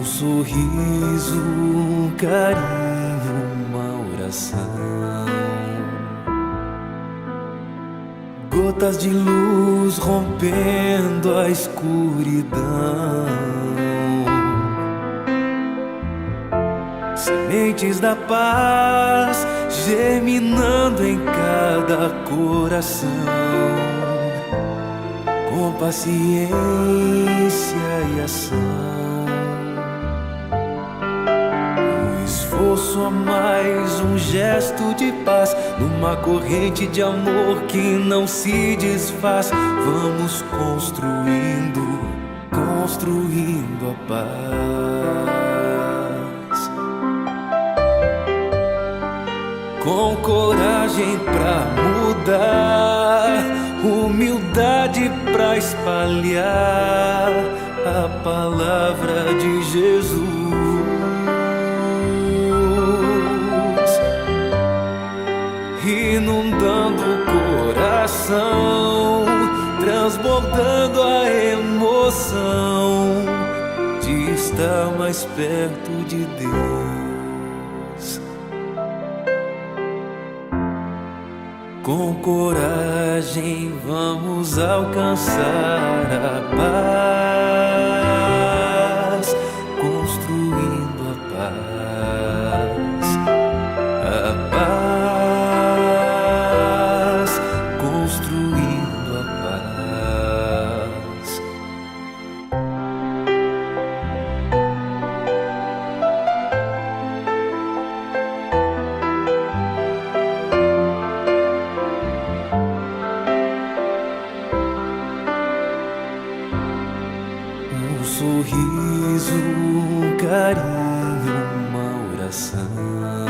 sorriso, um carinho, uma oração. Gotas de luz rompendo a escuridão. Sementes da paz germinando em cada coração. Com paciência e ação. Esforço a mais, um gesto de paz, numa corrente de amor que não se desfaz. Vamos construindo, construindo a paz. Com coragem pra mudar, humildade pra espalhar a palavra de Jesus. Inundando o coração, transbordando a emoção de estar mais perto de Deus. Com coragem vamos alcançar a paz, construindo a paz, a paz. Sorriso, um carinho, uma oração.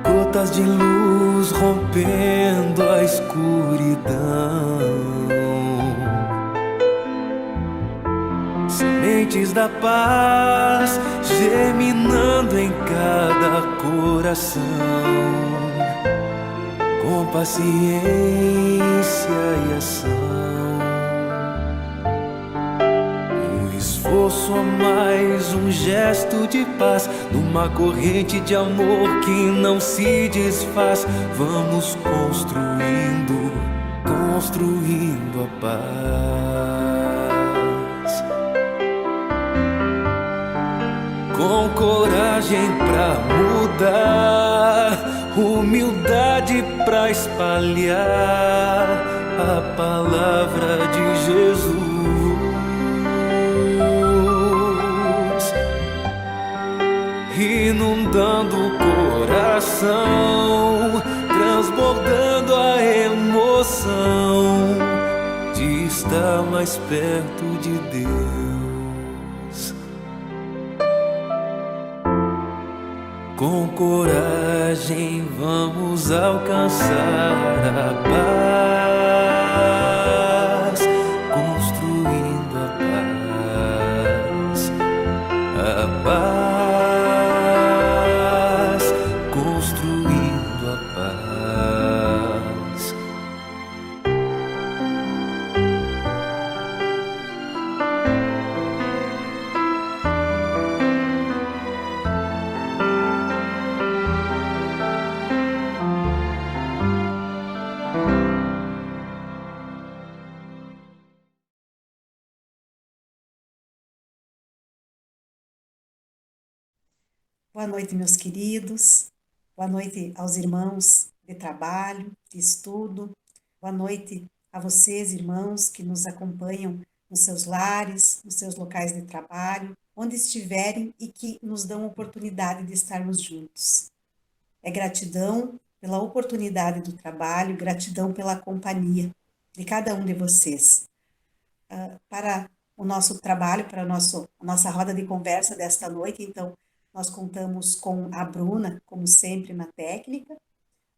Gotas de luz rompendo a escuridão. Sementes da paz germinando em cada coração. Com paciência e ação. Esforço a mais, um gesto de paz, numa corrente de amor que não se desfaz. Vamos construindo, construindo a paz. Com coragem pra mudar, humildade pra espalhar a palavra de Jesus. Inundando o coração, transbordando a emoção de estar mais perto de Deus. Com coragem vamos alcançar a paz, construindo a paz, a paz. Boa noite, meus queridos. Boa noite aos irmãos de trabalho, de estudo. Boa noite a vocês, irmãos, que nos acompanham nos seus lares, nos seus locais de trabalho, onde estiverem e que nos dão a oportunidade de estarmos juntos. É gratidão pela oportunidade do trabalho, gratidão pela companhia de cada um de vocês. Para o nosso trabalho, para a nossa roda de conversa desta noite, então, nós contamos com a Bruna, como sempre, na técnica,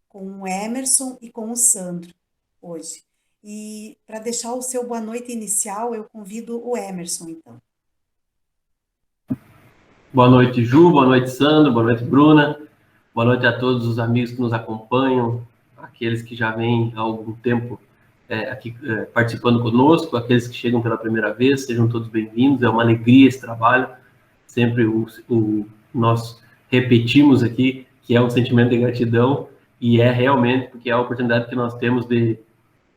com o Emerson e com o Sandro, hoje. E para deixar o seu boa noite inicial, eu convido o Emerson, então. Boa noite, Ju, boa noite, Sandro, boa noite, Bruna. Boa noite a todos os amigos que nos acompanham, aqueles que já vêm há algum tempo aqui participando conosco, aqueles que chegam pela primeira vez, sejam todos bem-vindos, é uma alegria esse trabalho, sempre nós repetimos aqui que é um sentimento de gratidão, e é realmente porque é a oportunidade que nós temos de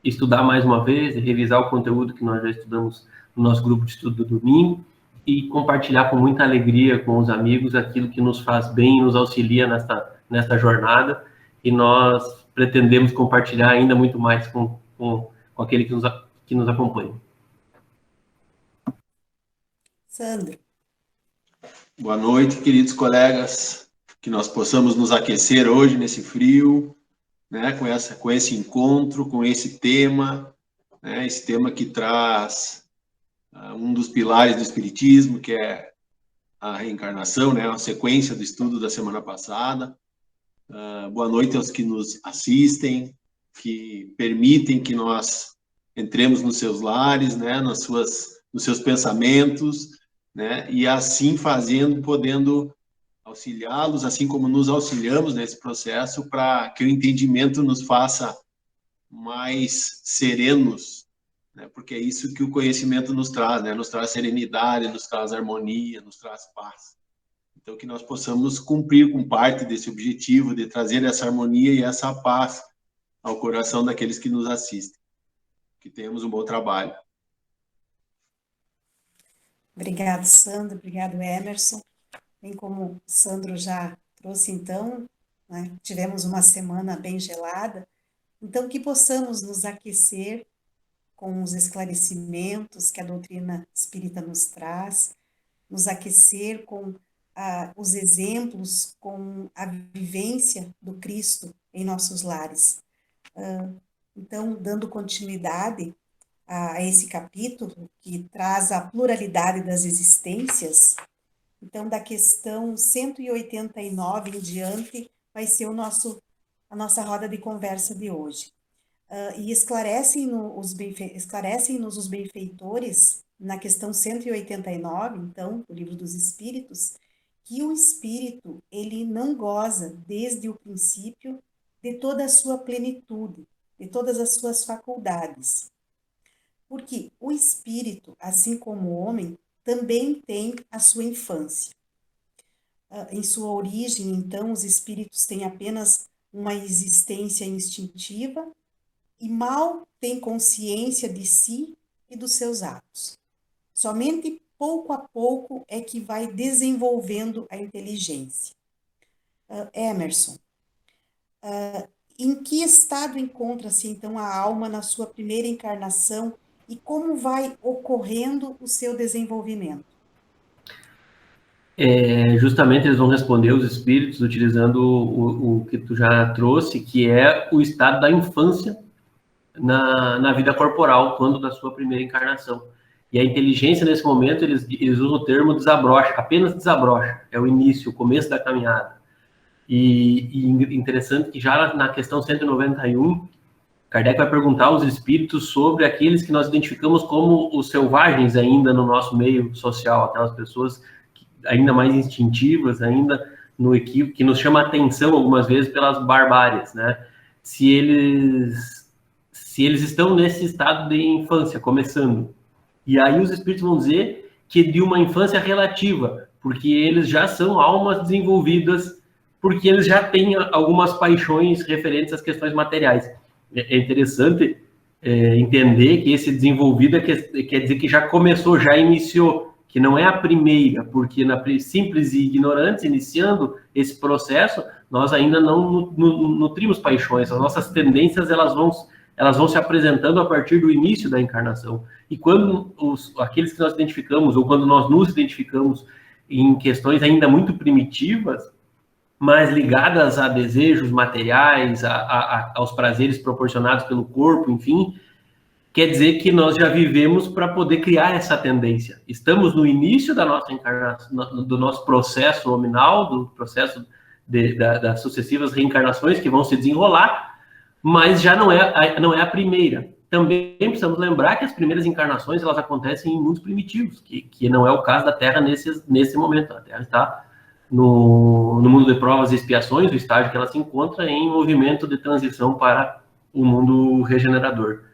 estudar mais uma vez, de revisar o conteúdo que nós já estudamos no nosso grupo de estudo do domingo, e compartilhar com muita alegria com os amigos aquilo que nos faz bem e nos auxilia nesta jornada, e nós pretendemos compartilhar ainda muito mais com aquele que nos acompanha. Sandro. Boa noite, queridos colegas, que nós possamos nos aquecer hoje nesse frio, né, com esse encontro, com esse tema, né, esse tema que traz um dos pilares do Espiritismo, que é a reencarnação, né, a sequência do estudo da semana passada. Boa noite aos que nos assistem, que permitem que nós entremos nos seus lares, né, nos seus pensamentos, né, e assim fazendo, podendo auxiliá-los, assim como nos auxiliamos nesse processo, para que o entendimento nos faça mais serenos, né, porque é isso que o conhecimento nos traz, né, nos traz serenidade, nos traz harmonia, nos traz paz. Então, que nós possamos cumprir com parte desse objetivo de trazer essa harmonia e essa paz ao coração daqueles que nos assistem. Que tenhamos um bom trabalho. Obrigado, Sandro. Obrigado, Emerson. Bem como o Sandro já trouxe, então, né, tivemos uma semana bem gelada, então que possamos nos aquecer com os esclarecimentos que a doutrina espírita nos traz, nos aquecer com os exemplos, com a vivência do Cristo em nossos lares. Então, dando continuidade a esse capítulo, que traz a pluralidade das existências, então, da questão 189 em diante, vai ser a nossa roda de conversa de hoje. E esclarecem-nos os benfeitores, na questão 189, então, do Livro dos Espíritos, que o espírito, ele não goza, desde o princípio, de toda a sua plenitude, de todas as suas faculdades. Porque o espírito, assim como o homem, também tem a sua infância. Em sua origem, então, os espíritos têm apenas uma existência instintiva e mal têm consciência de si e dos seus atos. Somente pouco a pouco é que vai desenvolvendo a inteligência. Emerson, em que estado encontra-se, então, a alma na sua primeira encarnação e como vai ocorrendo o seu desenvolvimento? Justamente eles vão responder os espíritos utilizando o que tu já trouxe, que é o estado da infância na vida corporal, quando da sua primeira encarnação. E a inteligência, nesse momento, eles usam o termo desabrocha, apenas desabrocha, é o início, o começo da caminhada. E interessante que já na questão 191, Kardec vai perguntar aos espíritos sobre aqueles que nós identificamos como os selvagens ainda no nosso meio social, aquelas pessoas ainda mais instintivas, ainda no equívoco, que nos chama a atenção algumas vezes pelas barbáries, né? Se eles estão nesse estado de infância, começando. E aí os espíritos vão dizer que de uma infância relativa, porque eles já são almas desenvolvidas, porque eles já têm algumas paixões referentes às questões materiais. É interessante entender que esse desenvolvido quer dizer que já começou, já iniciou, que não é a primeira, porque na simples e ignorantes, iniciando esse processo, nós ainda não nutrimos paixões, as nossas tendências elas vão se apresentando a partir do início da encarnação. E quando aqueles que nós identificamos, ou quando nós nos identificamos em questões ainda muito primitivas, mas ligadas a desejos materiais, aos prazeres proporcionados pelo corpo, enfim, quer dizer que nós já vivemos para poder criar essa tendência. Estamos no início da nossa encarnação, do nosso processo nominal, do processo das sucessivas reencarnações que vão se desenrolar, mas já não é a primeira. Também precisamos lembrar que as primeiras encarnações elas acontecem em mundos primitivos, que não é o caso da Terra nesse momento. A Terra está no mundo de provas e expiações, o estágio que ela se encontra em movimento de transição para o mundo regenerador.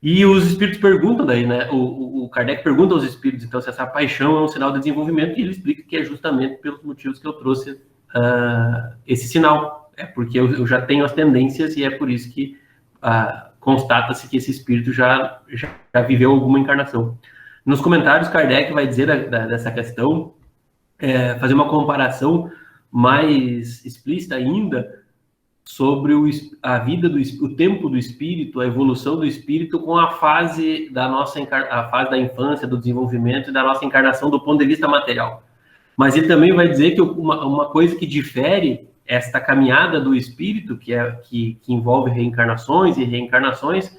E os espíritos perguntam daí, né? O Kardec pergunta aos espíritos, então, se essa paixão é um sinal de desenvolvimento, e ele explica que é justamente pelos motivos que eu trouxe esse sinal. É porque eu já tenho as tendências e é por isso que constata-se que esse espírito já viveu alguma encarnação. Nos comentários, Kardec vai dizer dessa questão, fazer uma comparação mais explícita ainda sobre a vida o tempo do espírito, a evolução do espírito com a fase a fase da infância, do desenvolvimento e da nossa encarnação do ponto de vista material. Mas ele também vai dizer que uma coisa que difere esta caminhada do espírito, que envolve reencarnações e reencarnações,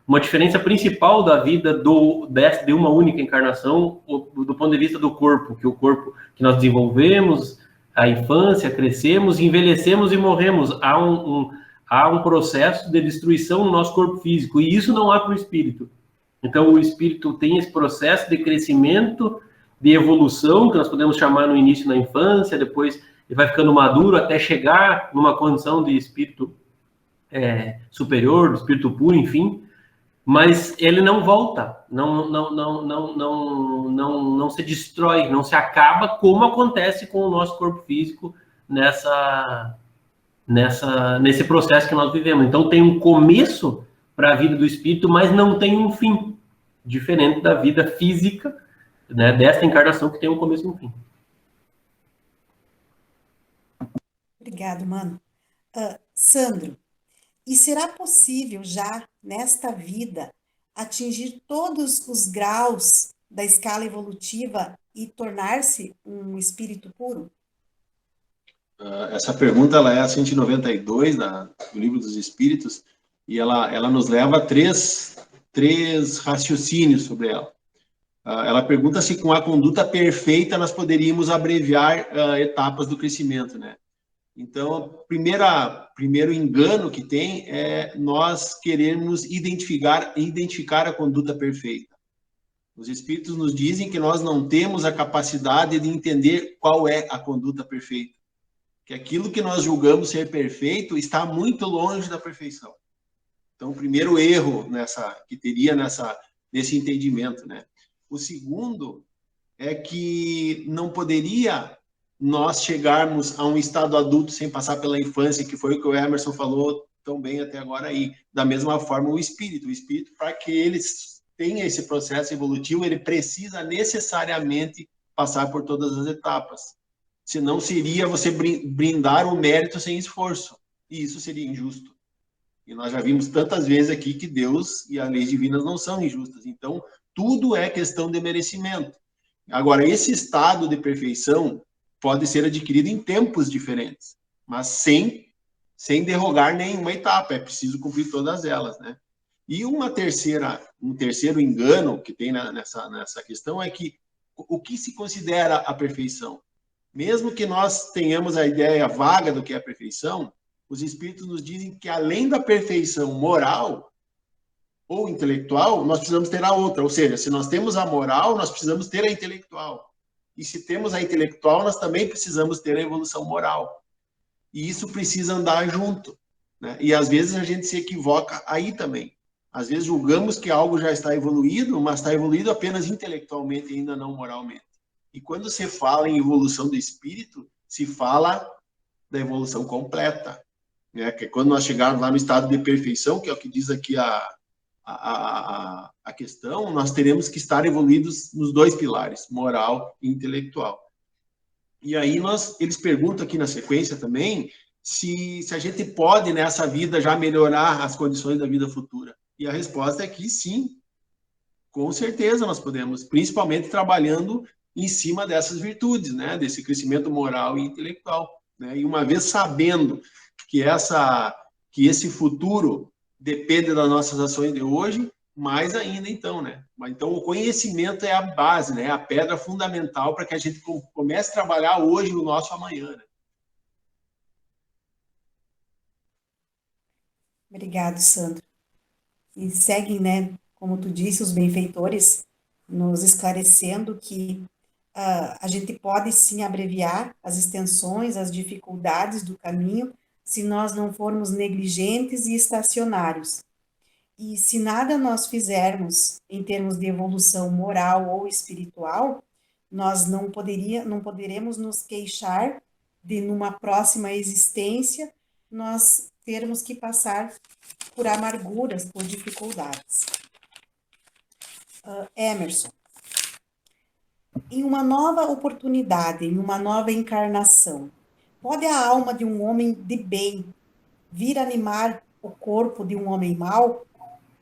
uma diferença principal da vida de uma única encarnação, do ponto de vista do corpo, que o corpo que nós desenvolvemos, a infância, crescemos, envelhecemos e morremos. Há um processo de destruição no nosso corpo físico, e isso não há para o espírito. Então, o espírito tem esse processo de crescimento, de evolução, que nós podemos chamar no início na infância, depois ele vai ficando maduro até chegar numa condição de espírito superior, do espírito puro, enfim, mas ele não volta, não se destrói, não se acaba, como acontece com o nosso corpo físico nesse processo que nós vivemos. Então tem um começo para a vida do espírito, mas não tem um fim, diferente da vida física, né, desta encarnação que tem um começo e um fim. Obrigado, mano. Sandro, e será possível já nesta vida atingir todos os graus da escala evolutiva e tornar-se um espírito puro? Essa pergunta ela é a 192 do Livro dos Espíritos, e ela nos leva a três raciocínios sobre ela. Ela pergunta se com a conduta perfeita nós poderíamos abreviar etapas do crescimento, né? Então, primeiro engano que tem é nós queremos identificar a conduta perfeita. Os espíritos nos dizem que nós não temos a capacidade de entender qual é a conduta perfeita. Que aquilo que nós julgamos ser perfeito está muito longe da perfeição. Então, o primeiro erro que teria nesse entendimento, né? O segundo é que não poderia nós chegarmos a um estado adulto sem passar pela infância, que foi o que o Emerson falou tão bem até agora aí. Da mesma forma, o espírito, para que ele tenha esse processo evolutivo, ele precisa necessariamente passar por todas as etapas. Senão seria você brindar o mérito sem esforço, e isso seria injusto. E nós já vimos tantas vezes aqui que Deus e as leis divinas não são injustas. Então, tudo é questão de merecimento. Agora, esse estado de perfeição pode ser adquirido em tempos diferentes, mas sem derrogar nenhuma etapa, é preciso cumprir todas elas, né? E um terceiro engano que tem nessa questão é que o que se considera a perfeição? Mesmo que nós tenhamos a ideia vaga do que é a perfeição, os espíritos nos dizem que além da perfeição moral ou intelectual, nós precisamos ter a outra, ou seja, se nós temos a moral, nós precisamos ter a intelectual. E se temos a intelectual, nós também precisamos ter a evolução moral. E isso precisa andar junto, né? E às vezes a gente se equivoca aí também. Às vezes julgamos que algo já está evoluído, mas está evoluído apenas intelectualmente, ainda não moralmente. E quando se fala em evolução do espírito, se fala da evolução completa, né? Que é quando nós chegarmos lá no estado de perfeição, que é o que diz aqui a questão, nós teremos que estar evoluídos nos dois pilares, moral e intelectual. E aí eles perguntam aqui na sequência também se a gente pode nessa vida já melhorar as condições da vida futura. E a resposta é que sim, com certeza nós podemos, principalmente trabalhando em cima dessas virtudes, né, desse crescimento moral e intelectual, né? E uma vez sabendo que esse futuro depende das nossas ações de hoje, mais ainda então, né? Então o conhecimento é a base, né? É a pedra fundamental para que a gente comece a trabalhar hoje o nosso amanhã, né? Obrigado, Sandro. E seguem, né, como tu disse, os benfeitores nos esclarecendo que a gente pode sim abreviar as extensões, as dificuldades do caminho, se nós não formos negligentes e estacionários. E se nada nós fizermos em termos de evolução moral ou espiritual, nós não poderemos nos queixar de numa próxima existência nós termos que passar por amarguras, por dificuldades. Emerson, em uma nova oportunidade, em uma nova encarnação, pode a alma de um homem de bem vir animar o corpo de um homem mau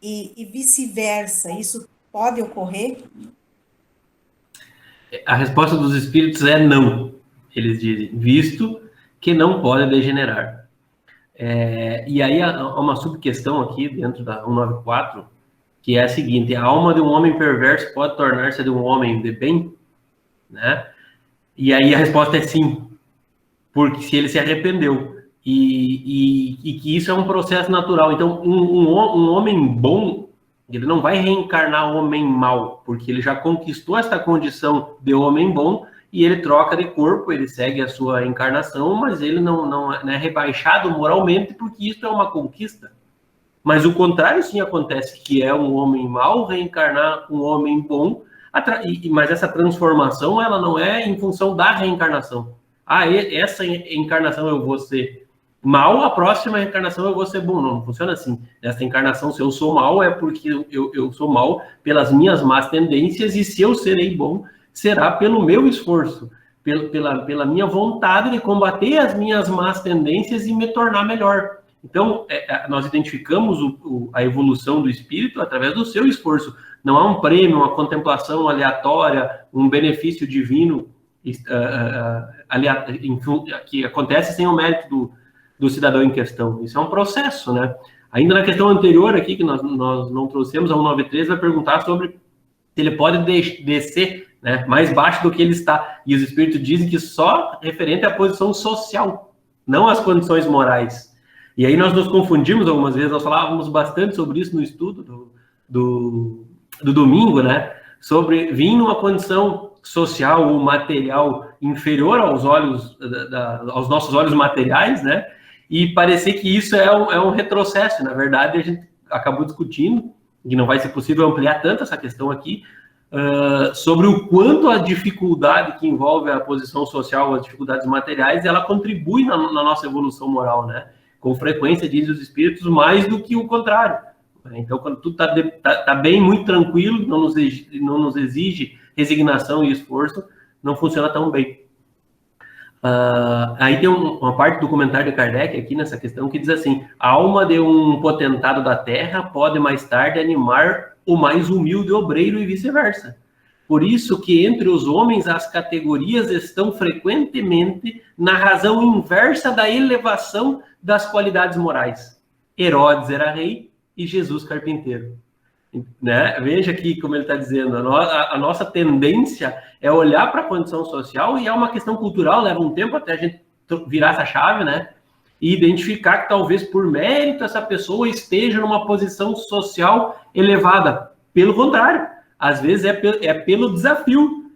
e vice-versa? Isso pode ocorrer? A resposta dos espíritos é não. Eles dizem, visto que não pode degenerar. E aí há uma subquestão aqui dentro da 194, que é a seguinte: a alma de um homem perverso pode tornar-se de um homem de bem? Né? E aí a resposta é sim, porque se ele se arrependeu, e que isso é um processo natural. Então, um homem bom, ele não vai reencarnar homem mau, porque ele já conquistou esta condição de homem bom, e ele troca de corpo, ele segue a sua encarnação, mas ele não é rebaixado moralmente, porque isso é uma conquista. Mas o contrário sim acontece, que é um homem mau reencarnar um homem bom, mas essa transformação ela não é em função da reencarnação. Essa encarnação eu vou ser mal, a próxima reencarnação eu vou ser bom. Não funciona assim. Nessa encarnação, se eu sou mal, é porque eu sou mal pelas minhas más tendências, e se eu serei bom, será pelo meu esforço, pela minha vontade de combater as minhas más tendências e me tornar melhor. Então, nós identificamos a evolução do espírito através do seu esforço. Não há um prêmio, uma contemplação aleatória, um benefício divino que acontece sem o mérito do cidadão em questão. Isso é um processo, né? Ainda na questão anterior aqui, que nós não trouxemos, a 193 vai perguntar sobre se ele pode descer, né, mais baixo do que ele está. E os espíritos dizem que só referente à posição social, não às condições morais. E aí nós nos confundimos algumas vezes, nós falávamos bastante sobre isso no estudo do domingo, né? Sobre vir numa condição social ou material inferior aos olhos, aos nossos olhos materiais, né? E parecer que isso é um retrocesso. Na verdade, a gente acabou discutindo, e não vai ser possível ampliar tanto essa questão aqui, sobre o quanto a dificuldade que envolve a posição social, as dificuldades materiais, ela contribui na nossa evolução moral, né? Com frequência, dizem os espíritos, mais do que o contrário. Então, quando tudo tá bem, muito tranquilo, não nos exige resignação e esforço, não funciona tão bem. Aí tem uma parte do comentário de Kardec aqui nessa questão que diz assim: a alma de um potentado da terra pode mais tarde animar o mais humilde obreiro e vice-versa. Por isso que entre os homens as categorias estão frequentemente na razão inversa da elevação das qualidades morais. Herodes era rei e Jesus carpinteiro. Né? Veja aqui como ele está dizendo, a nossa tendência é olhar para a condição social, e é uma questão cultural, leva um tempo até a gente virar essa chave, né? E identificar que talvez por mérito essa pessoa esteja numa posição social elevada. Pelo contrário, às vezes é pelo desafio,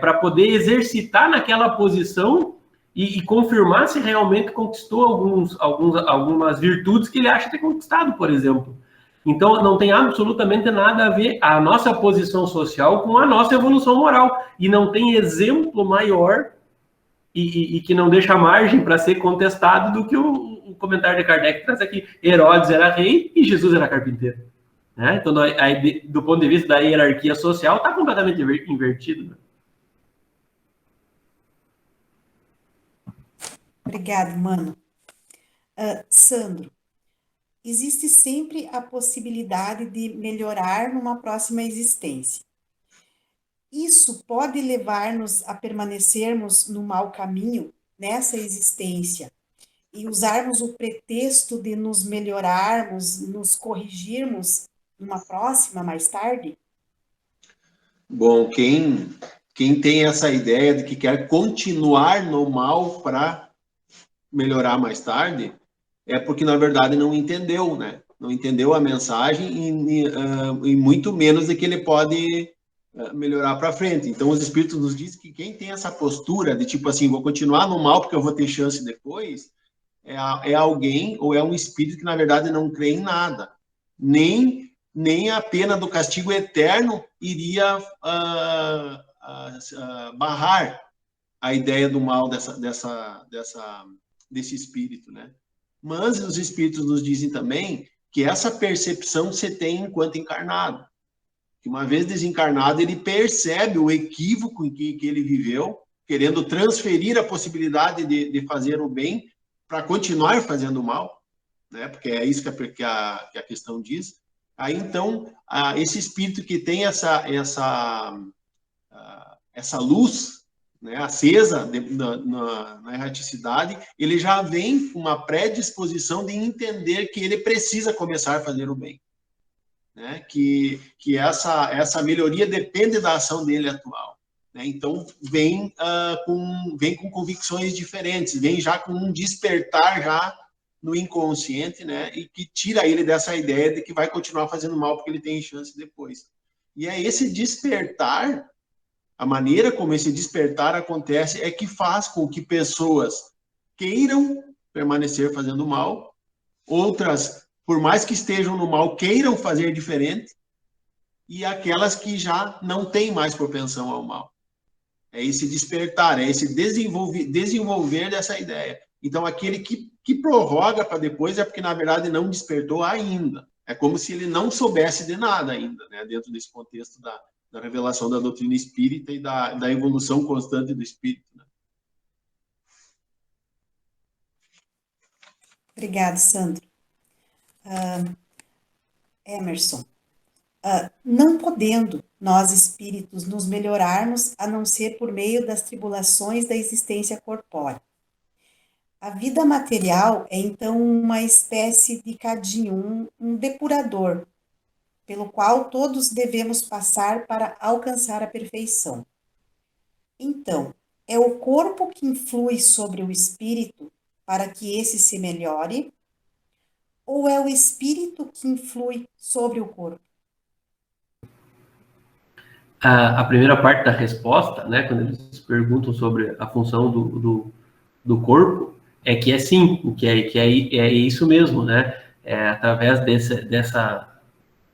para poder exercitar naquela posição e confirmar se realmente conquistou algumas virtudes que ele acha ter conquistado, por exemplo. Então, não tem absolutamente nada a ver a nossa posição social com a nossa evolução moral. E não tem exemplo maior e que não deixa margem para ser contestado do que o comentário de Kardec traz aqui. Herodes era rei e Jesus era carpinteiro. Né? Então, aí, do ponto de vista da hierarquia social, está completamente invertido. Né? Obrigado, mano. Sandro, existe sempre a possibilidade de melhorar numa próxima existência. Isso pode levar-nos a permanecermos no mau caminho nessa existência e usarmos o pretexto de nos melhorarmos, nos corrigirmos numa próxima, mais tarde? Bom, quem tem essa ideia de que quer continuar no mal para melhorar mais tarde, é porque, na verdade, não entendeu, né? Não entendeu a mensagem e muito menos de que ele pode melhorar para frente. Então, os espíritos nos dizem que quem tem essa postura de tipo assim, vou continuar no mal porque eu vou ter chance depois, é alguém ou é um espírito que, na verdade, não crê em nada. Nem nem a pena do castigo eterno iria barrar a ideia do mal desse espírito, né? Mas os espíritos nos dizem também que essa percepção você tem enquanto encarnado. Que uma vez desencarnado, ele percebe o equívoco em que ele viveu, querendo transferir a possibilidade de fazer o bem para continuar fazendo o mal, né? Porque é isso que a questão diz. Aí, então, esse espírito que tem essa luz, né, acesa na erraticidade, ele já vem com uma predisposição de entender que ele precisa começar a fazer o bem, né? Que essa melhoria depende da ação dele atual, né? Então, vem com convicções diferentes, vem já com um despertar já no inconsciente, né? E que tira ele dessa ideia de que vai continuar fazendo mal porque ele tem chance depois. E é esse despertar, a maneira como esse despertar acontece é que faz com que pessoas queiram permanecer fazendo mal, outras, por mais que estejam no mal, queiram fazer diferente, e aquelas que já não têm mais propensão ao mal. É esse despertar, é esse desenvolver dessa ideia. Então, aquele que prorroga para depois é porque, na verdade, não despertou ainda. É como se ele não soubesse de nada ainda, né? Dentro desse contexto da revelação da doutrina espírita e da evolução constante do espírito, né? Obrigada, Sandro. Emerson, não podendo nós espíritos nos melhorarmos a não ser por meio das tribulações da existência corpórea. A vida material é então uma espécie de cadinho, um depurador, pelo qual todos devemos passar para alcançar a perfeição. Então, é o corpo que influi sobre o espírito para que esse se melhore, ou é o espírito que influi sobre o corpo? A primeira parte da resposta, né, quando eles perguntam sobre a função do corpo, é que é sim, que é isso mesmo, né? É através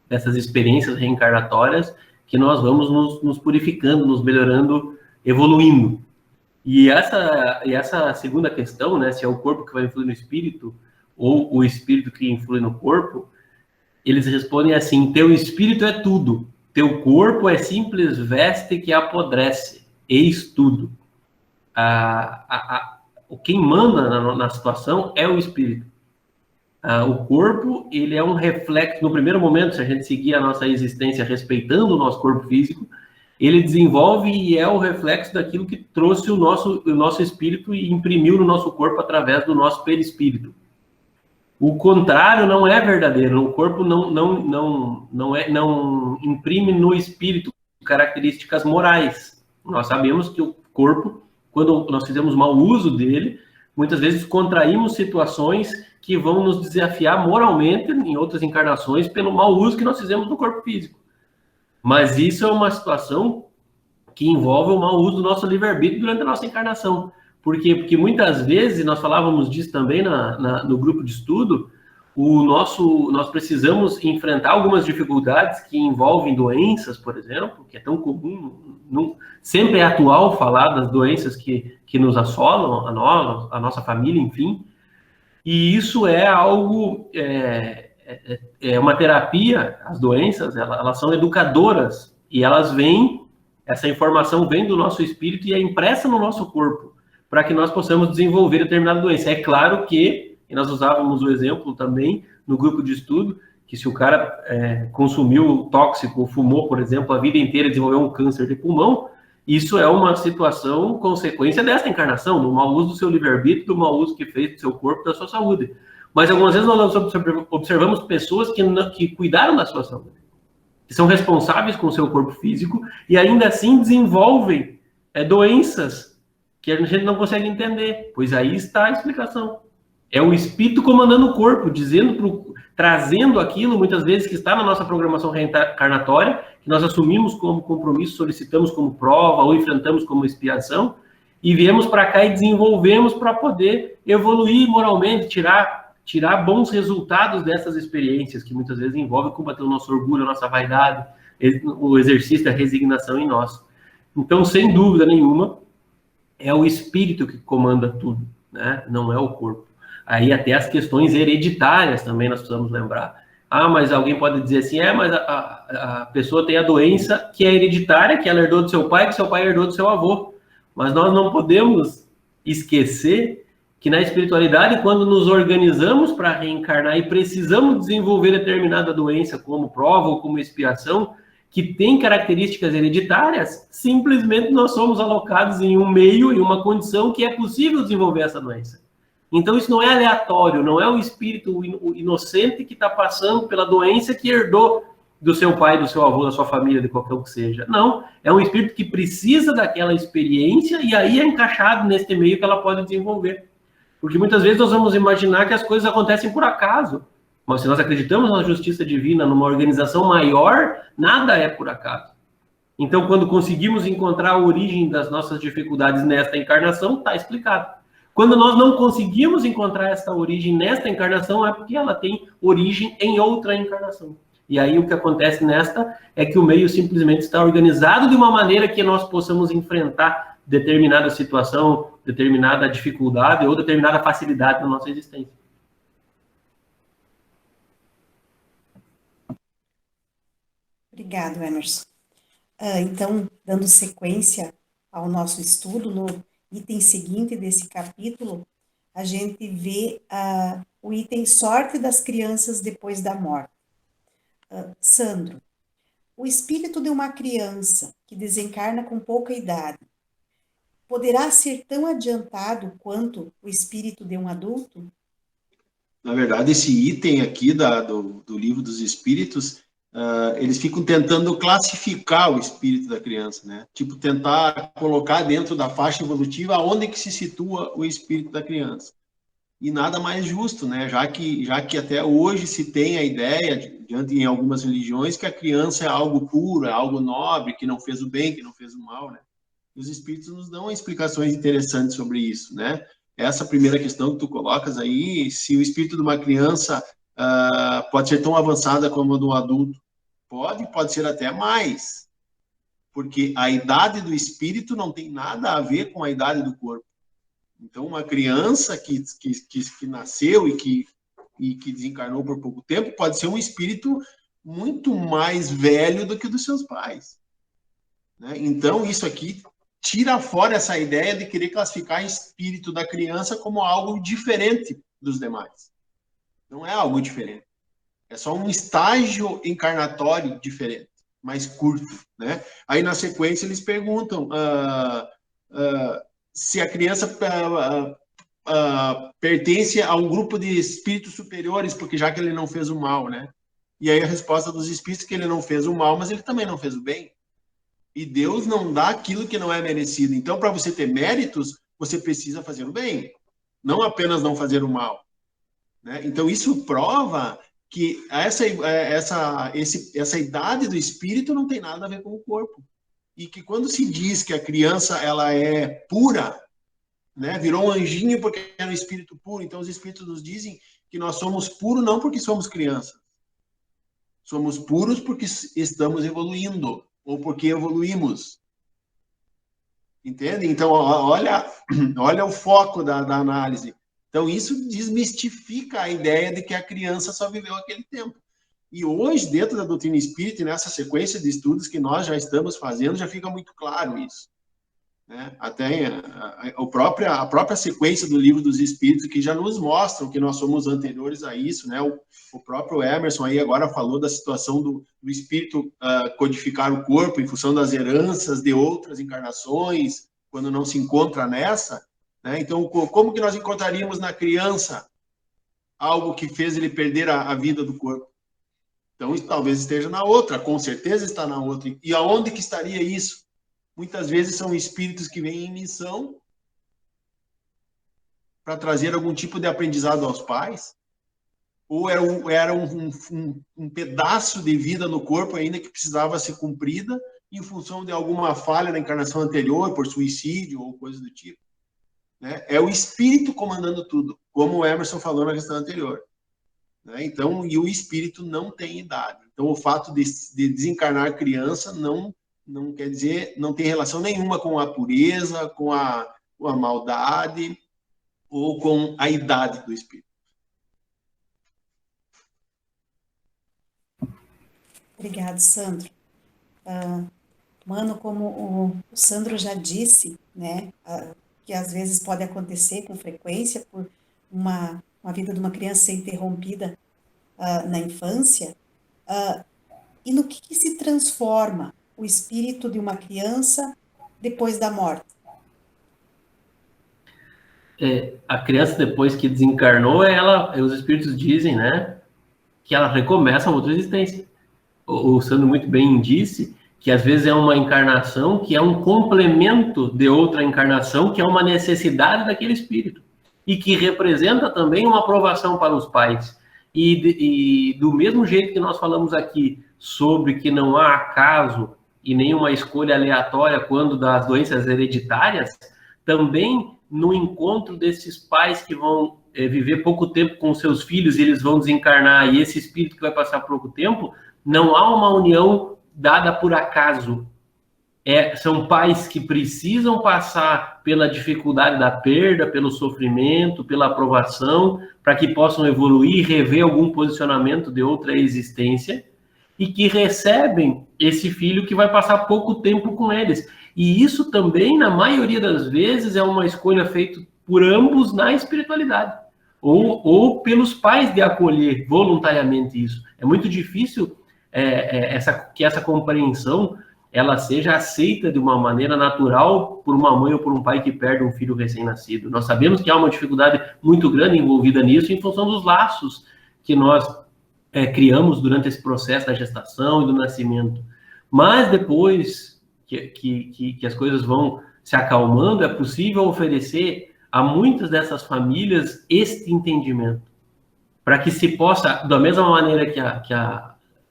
dessas experiências reencarnatórias que nós vamos nos purificando, nos melhorando, evoluindo. E essa segunda questão, né, se é o corpo que vai influir no espírito ou o espírito que influi no corpo, eles respondem assim: teu espírito é tudo, teu corpo é simples veste que apodrece, eis tudo. Quem manda na situação é o espírito. O corpo, ele é um reflexo. No primeiro momento, se a gente seguir a nossa existência respeitando o nosso corpo físico, ele desenvolve e é o reflexo daquilo que trouxe o nosso espírito e imprimiu no nosso corpo através do nosso perispírito. O contrário não é verdadeiro. O corpo não imprime no espírito características morais. Nós sabemos que o corpo, quando nós fizemos mau uso dele, muitas vezes contraímos situações que vão nos desafiar moralmente em outras encarnações pelo mau uso que nós fizemos no corpo físico. Mas isso é uma situação que envolve o mau uso do nosso livre-arbítrio durante a nossa encarnação. Por quê? Porque muitas vezes, nós falávamos disso também no grupo de estudo, nós precisamos enfrentar algumas dificuldades que envolvem doenças, por exemplo, que é tão comum, sempre é atual falar das doenças que nos assolam, a nossa família, enfim. E isso é algo, é uma terapia. As doenças, elas são educadoras, e essa informação vem do nosso espírito e é impressa no nosso corpo, para que nós possamos desenvolver determinada doença. É claro que, e nós usávamos o exemplo também no grupo de estudo, que se o cara consumiu tóxico, fumou, por exemplo, a vida inteira e desenvolveu um câncer de pulmão, isso é uma situação, consequência dessa encarnação, do mau uso do seu livre-arbítrio, do mau uso que fez do seu corpo, da sua saúde. Mas algumas vezes nós observamos pessoas que cuidaram da sua saúde, que são responsáveis com o seu corpo físico e ainda assim desenvolvem doenças que a gente não consegue entender, pois aí está a explicação. É o espírito comandando o corpo, trazendo aquilo, muitas vezes, que está na nossa programação reencarnatória, que nós assumimos como compromisso, solicitamos como prova ou enfrentamos como expiação, e viemos para cá e desenvolvemos para poder evoluir moralmente, tirar tirar bons resultados dessas experiências, que muitas vezes envolvem combater o nosso orgulho, a nossa vaidade, o exercício da resignação em nós. Então, sem dúvida nenhuma, é o espírito que comanda tudo, né? Não é o corpo. Aí até as questões hereditárias também nós precisamos lembrar. Ah, mas alguém pode dizer assim, mas a pessoa tem a doença que é hereditária, que ela herdou do seu pai, que seu pai herdou do seu avô. Mas nós não podemos esquecer que na espiritualidade, quando nos organizamos para reencarnar e precisamos desenvolver determinada doença como prova ou como expiação, que tem características hereditárias, simplesmente nós somos alocados em um meio, em uma condição que é possível desenvolver essa doença. Então isso não é aleatório, não é o espírito inocente que está passando pela doença que herdou do seu pai, do seu avô, da sua família, de qualquer um que seja. Não, é um espírito que precisa daquela experiência e aí é encaixado neste meio que ela pode desenvolver. Porque muitas vezes nós vamos imaginar que as coisas acontecem por acaso. Mas se nós acreditamos na justiça divina, numa organização maior, nada é por acaso. Então, quando conseguimos encontrar a origem das nossas dificuldades nesta encarnação, está explicado. Quando nós não conseguimos encontrar essa origem nesta encarnação, é porque ela tem origem em outra encarnação. E aí o que acontece nesta é que o meio simplesmente está organizado de uma maneira que nós possamos enfrentar determinada situação, determinada dificuldade ou determinada facilidade na nossa existência. Obrigado, Emerson. Então, dando sequência ao nosso estudo, no item seguinte desse capítulo, a gente vê o item sorte das crianças depois da morte. Sandro, o espírito de uma criança que desencarna com pouca idade poderá ser tão adiantado quanto o espírito de um adulto? Na verdade, esse item aqui do livro dos espíritos, eles ficam tentando classificar o espírito da criança, né? Tipo, tentar colocar dentro da faixa evolutiva onde que se situa o espírito da criança. E nada mais justo, né? Já que até hoje se tem a ideia, em algumas religiões, que a criança é algo puro, é algo nobre, que não fez o bem, que não fez o mal, né? E os espíritos nos dão explicações interessantes sobre isso, né? Essa primeira questão que tu colocas aí, se o espírito de uma criança pode ser tão avançada como a do adulto, pode ser até mais, porque a idade do espírito não tem nada a ver com a idade do corpo. Então, uma criança que nasceu e que desencarnou por pouco tempo pode ser um espírito muito mais velho do que o dos seus pais, né? Então, isso aqui tira fora essa ideia de querer classificar o espírito da criança como algo diferente dos demais. Não é algo diferente. É só um estágio encarnatório diferente, mais curto, né? Aí, na sequência, eles perguntam se a criança pertence a um grupo de espíritos superiores, porque já que ele não fez o mal, né? E aí a resposta dos espíritos é que ele não fez o mal, mas ele também não fez o bem. E Deus não dá aquilo que não é merecido. Então, para você ter méritos, você precisa fazer o bem, não apenas não fazer o mal, né? Então, isso prova que essa idade do espírito não tem nada a ver com o corpo. E que quando se diz que a criança ela é pura, né, virou um anjinho porque é um espírito puro, então os espíritos nos dizem que nós somos puros não porque somos crianças. Somos puros porque estamos evoluindo, ou porque evoluímos. Entende? Então, olha o foco da análise. Então, isso desmistifica a ideia de que a criança só viveu aquele tempo. E hoje, dentro da doutrina espírita, e nessa sequência de estudos que nós já estamos fazendo, já fica muito claro isso, né? Até a própria sequência do livro dos espíritos, que já nos mostram que nós somos anteriores a isso, né? O próprio Emerson aí agora falou da situação do espírito codificar o corpo em função das heranças de outras encarnações, quando não se encontra nessa, né? Então, como que nós encontraríamos na criança algo que fez ele perder a vida do corpo? Então, talvez esteja na outra, com certeza está na outra. E aonde que estaria isso? Muitas vezes são espíritos que vêm em missão para trazer algum tipo de aprendizado aos pais, ou era um pedaço de vida no corpo ainda que precisava ser cumprida em função de alguma falha na encarnação anterior, por suicídio ou coisa do tipo. né? É o espírito comandando tudo, como o Emerson falou na questão anterior. Né? Então, e o espírito não tem idade. Então, o fato de desencarnar criança não quer dizer, não tem relação nenhuma com a pureza, com a maldade ou com a idade do espírito. Obrigado, Sandro. Mano, como o Sandro já disse, né, que às vezes pode acontecer com frequência por uma vida de uma criança ser interrompida na infância, e no que se transforma o espírito de uma criança depois da morte? A criança, depois que desencarnou, os espíritos dizem, né, que ela recomeça outra existência. O Sandro muito bem disse que às vezes é uma encarnação que é um complemento de outra encarnação, que é uma necessidade daquele espírito, e que representa também uma aprovação para os pais. E do mesmo jeito que nós falamos aqui sobre que não há acaso e nenhuma escolha aleatória quando das doenças hereditárias, também no encontro desses pais que vão viver pouco tempo com seus filhos e eles vão desencarnar, e esse espírito que vai passar pouco tempo, não há uma união dada por acaso. São pais que precisam passar pela dificuldade da perda, pelo sofrimento, pela aprovação, para que possam evoluir e rever algum posicionamento de outra existência, e que recebem esse filho que vai passar pouco tempo com eles. E isso também, na maioria das vezes, é uma escolha feita por ambos na espiritualidade, ou pelos pais de acolher voluntariamente isso. É muito difícil que essa compreensão ela seja aceita de uma maneira natural por uma mãe ou por um pai que perde um filho recém-nascido. Nós sabemos que há uma dificuldade muito grande envolvida nisso em função dos laços que nós criamos durante esse processo da gestação e do nascimento. Mas depois que as coisas vão se acalmando, é possível oferecer a muitas dessas famílias este entendimento, para que se possa, da mesma maneira que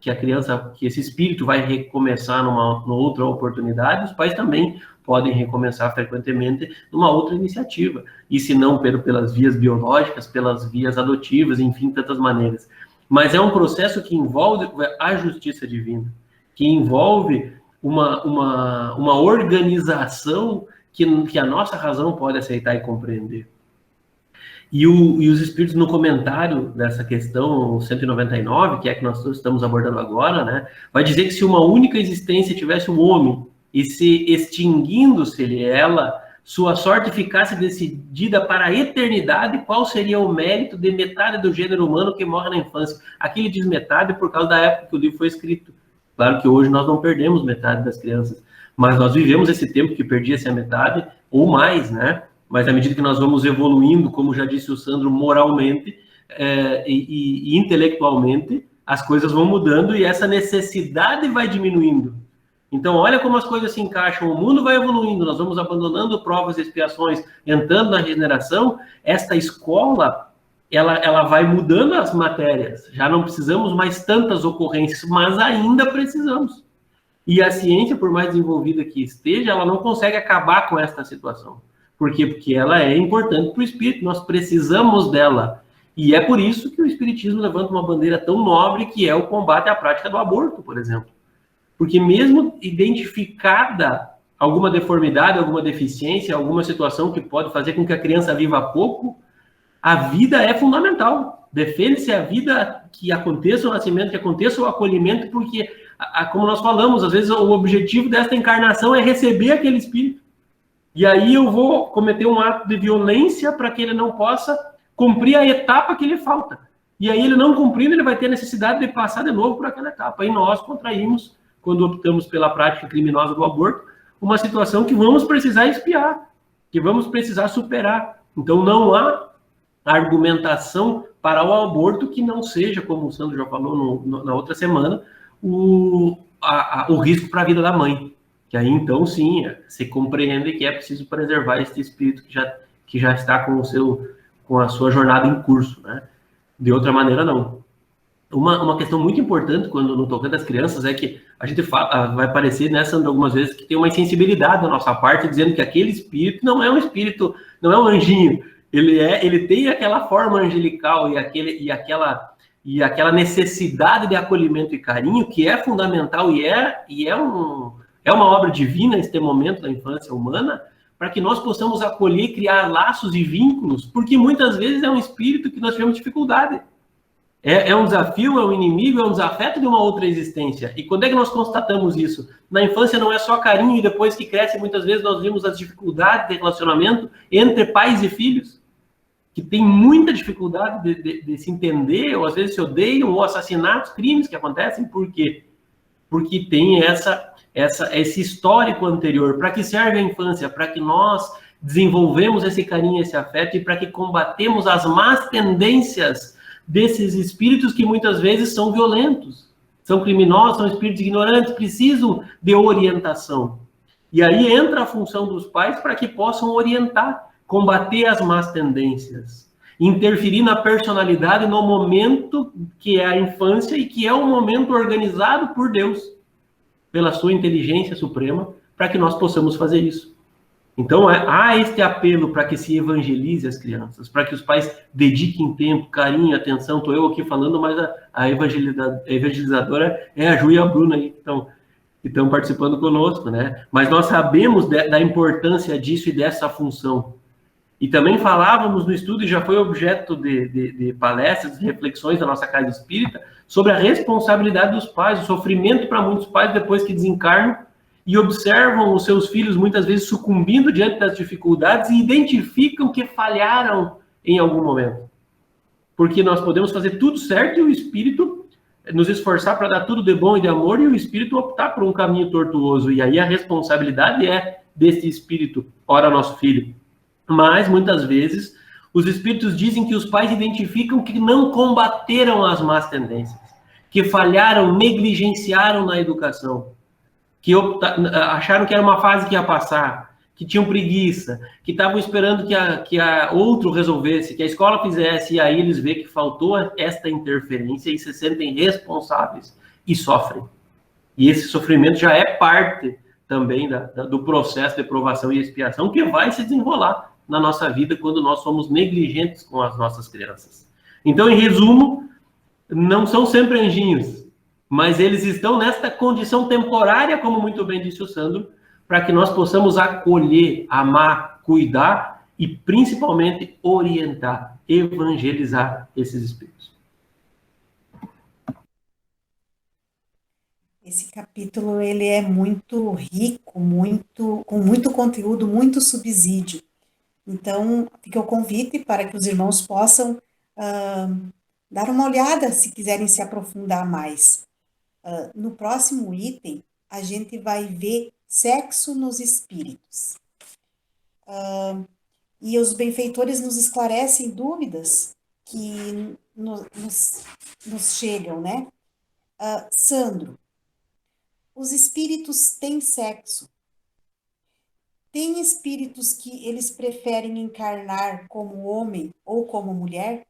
a criança, que esse espírito vai recomeçar numa outra oportunidade, os pais também podem recomeçar frequentemente numa outra iniciativa, e se não pelas vias biológicas, pelas vias adotivas, enfim, tantas maneiras. Mas é um processo que envolve a justiça divina, que envolve uma organização que a nossa razão pode aceitar e compreender. E os espíritos, no comentário dessa questão 199, que é a que nós estamos abordando agora, né, vai dizer que se uma única existência tivesse o homem, e se extinguindo-se ela, sua sorte ficasse decidida para a eternidade, qual seria o mérito de metade do gênero humano que morre na infância? Aqui ele diz metade por causa da época que o livro foi escrito. Claro que hoje nós não perdemos metade das crianças, mas nós vivemos esse tempo que perdia-se a metade, ou mais, né? Mas à medida que nós vamos evoluindo, como já disse o Sandro, moralmente e intelectualmente, as coisas vão mudando e essa necessidade vai diminuindo. Então, olha como as coisas se encaixam, o mundo vai evoluindo, nós vamos abandonando provas e expiações, entrando na regeneração, esta escola, ela vai mudando as matérias, já não precisamos mais tantas ocorrências, mas ainda precisamos. E a ciência, por mais desenvolvida que esteja, ela não consegue acabar com esta situação. Por quê? Porque ela é importante para o espírito, nós precisamos dela. E é por isso que o espiritismo levanta uma bandeira tão nobre, que é o combate à prática do aborto, por exemplo. Porque mesmo identificada alguma deformidade, alguma deficiência, alguma situação que pode fazer com que a criança viva pouco, a vida é fundamental. Defende-se a vida, que aconteça o nascimento, que aconteça o acolhimento, porque, como nós falamos, às vezes o objetivo desta encarnação é receber aquele espírito. E aí eu vou cometer um ato de violência para que ele não possa cumprir a etapa que lhe falta. E aí ele não cumprindo, ele vai ter necessidade de passar de novo por aquela etapa. E nós contraímos, quando optamos pela prática criminosa do aborto, uma situação que vamos precisar expiar, que vamos precisar superar. Então não há argumentação para o aborto que não seja, como o Sandro já falou na outra semana, o risco para a vida da mãe. Que aí, então, sim, se compreende que é preciso preservar esse espírito que já está com a sua jornada em curso, né? De outra maneira, não. Uma questão muito importante quando no tocante às crianças é que a gente fala, vai parecer, né, Sandra, algumas vezes que tem uma insensibilidade da nossa parte, dizendo que aquele espírito não é um espírito, não é um anjinho, ele tem aquela forma angelical e aquela necessidade de acolhimento e carinho que é fundamental e é uma obra divina este momento da infância humana, para que nós possamos acolher, criar laços e vínculos, porque muitas vezes é um espírito que nós tivemos dificuldade. É um desafio, é um inimigo, é um desafeto de uma outra existência. E quando é que nós constatamos isso? Na infância não é só carinho, e depois que cresce, muitas vezes nós vimos as dificuldades de relacionamento entre pais e filhos, que tem muita dificuldade de se entender, ou às vezes se odeiam, ou assassinatos, crimes que acontecem. Por quê? Porque tem esse histórico anterior. Para que serve a infância? Para que nós desenvolvemos esse carinho, esse afeto, e para que combatemos as más tendências desses espíritos que muitas vezes são violentos, são criminosos, são espíritos ignorantes, precisam de orientação. E aí entra a função dos pais para que possam orientar, combater as más tendências, interferir na personalidade no momento que é a infância e que é um momento organizado por Deus, pela sua inteligência suprema, para que nós possamos fazer isso. Então, há este apelo para que se evangelize as crianças, para que os pais dediquem tempo, carinho, atenção. Estou eu aqui falando, mas a evangelizadora é a Ju e a Bruna aí, que estão participando conosco, né? Mas nós sabemos da importância disso e dessa função. E também falávamos no estudo, e já foi objeto de palestras, de reflexões da nossa casa espírita, sobre a responsabilidade dos pais, o sofrimento para muitos pais depois que desencarnam, e observam os seus filhos muitas vezes sucumbindo diante das dificuldades e identificam que falharam em algum momento. Porque nós podemos fazer tudo certo e o espírito nos esforçar para dar tudo de bom e de amor e o espírito optar por um caminho tortuoso. E aí a responsabilidade é desse espírito, ora nosso filho. Mas muitas vezes os espíritos dizem que os pais identificam que não combateram as más tendências, que falharam, negligenciaram na educação, que acharam que era uma fase que ia passar, que tinham preguiça, que estavam esperando que a outro resolvesse, que a escola fizesse, e aí eles veem que faltou esta interferência e se sentem responsáveis e sofrem. E esse sofrimento já é parte também do processo de provação e expiação que vai se desenrolar na nossa vida quando nós somos negligentes com as nossas crianças. Então, em resumo, não são sempre anjinhos, mas eles estão nesta condição temporária, como muito bem disse o Sandro, para que nós possamos acolher, amar, cuidar e, principalmente, orientar, evangelizar esses espíritos. Esse capítulo ele é muito rico, com muito conteúdo, muito subsídio. Então, fica o convite para que os irmãos possam dar uma olhada, se quiserem se aprofundar mais. No próximo item, a gente vai ver sexo nos espíritos. E os benfeitores nos esclarecem dúvidas que nos chegam, né? Sandro, os espíritos têm sexo. Tem espíritos que eles preferem encarnar como homem ou como mulher?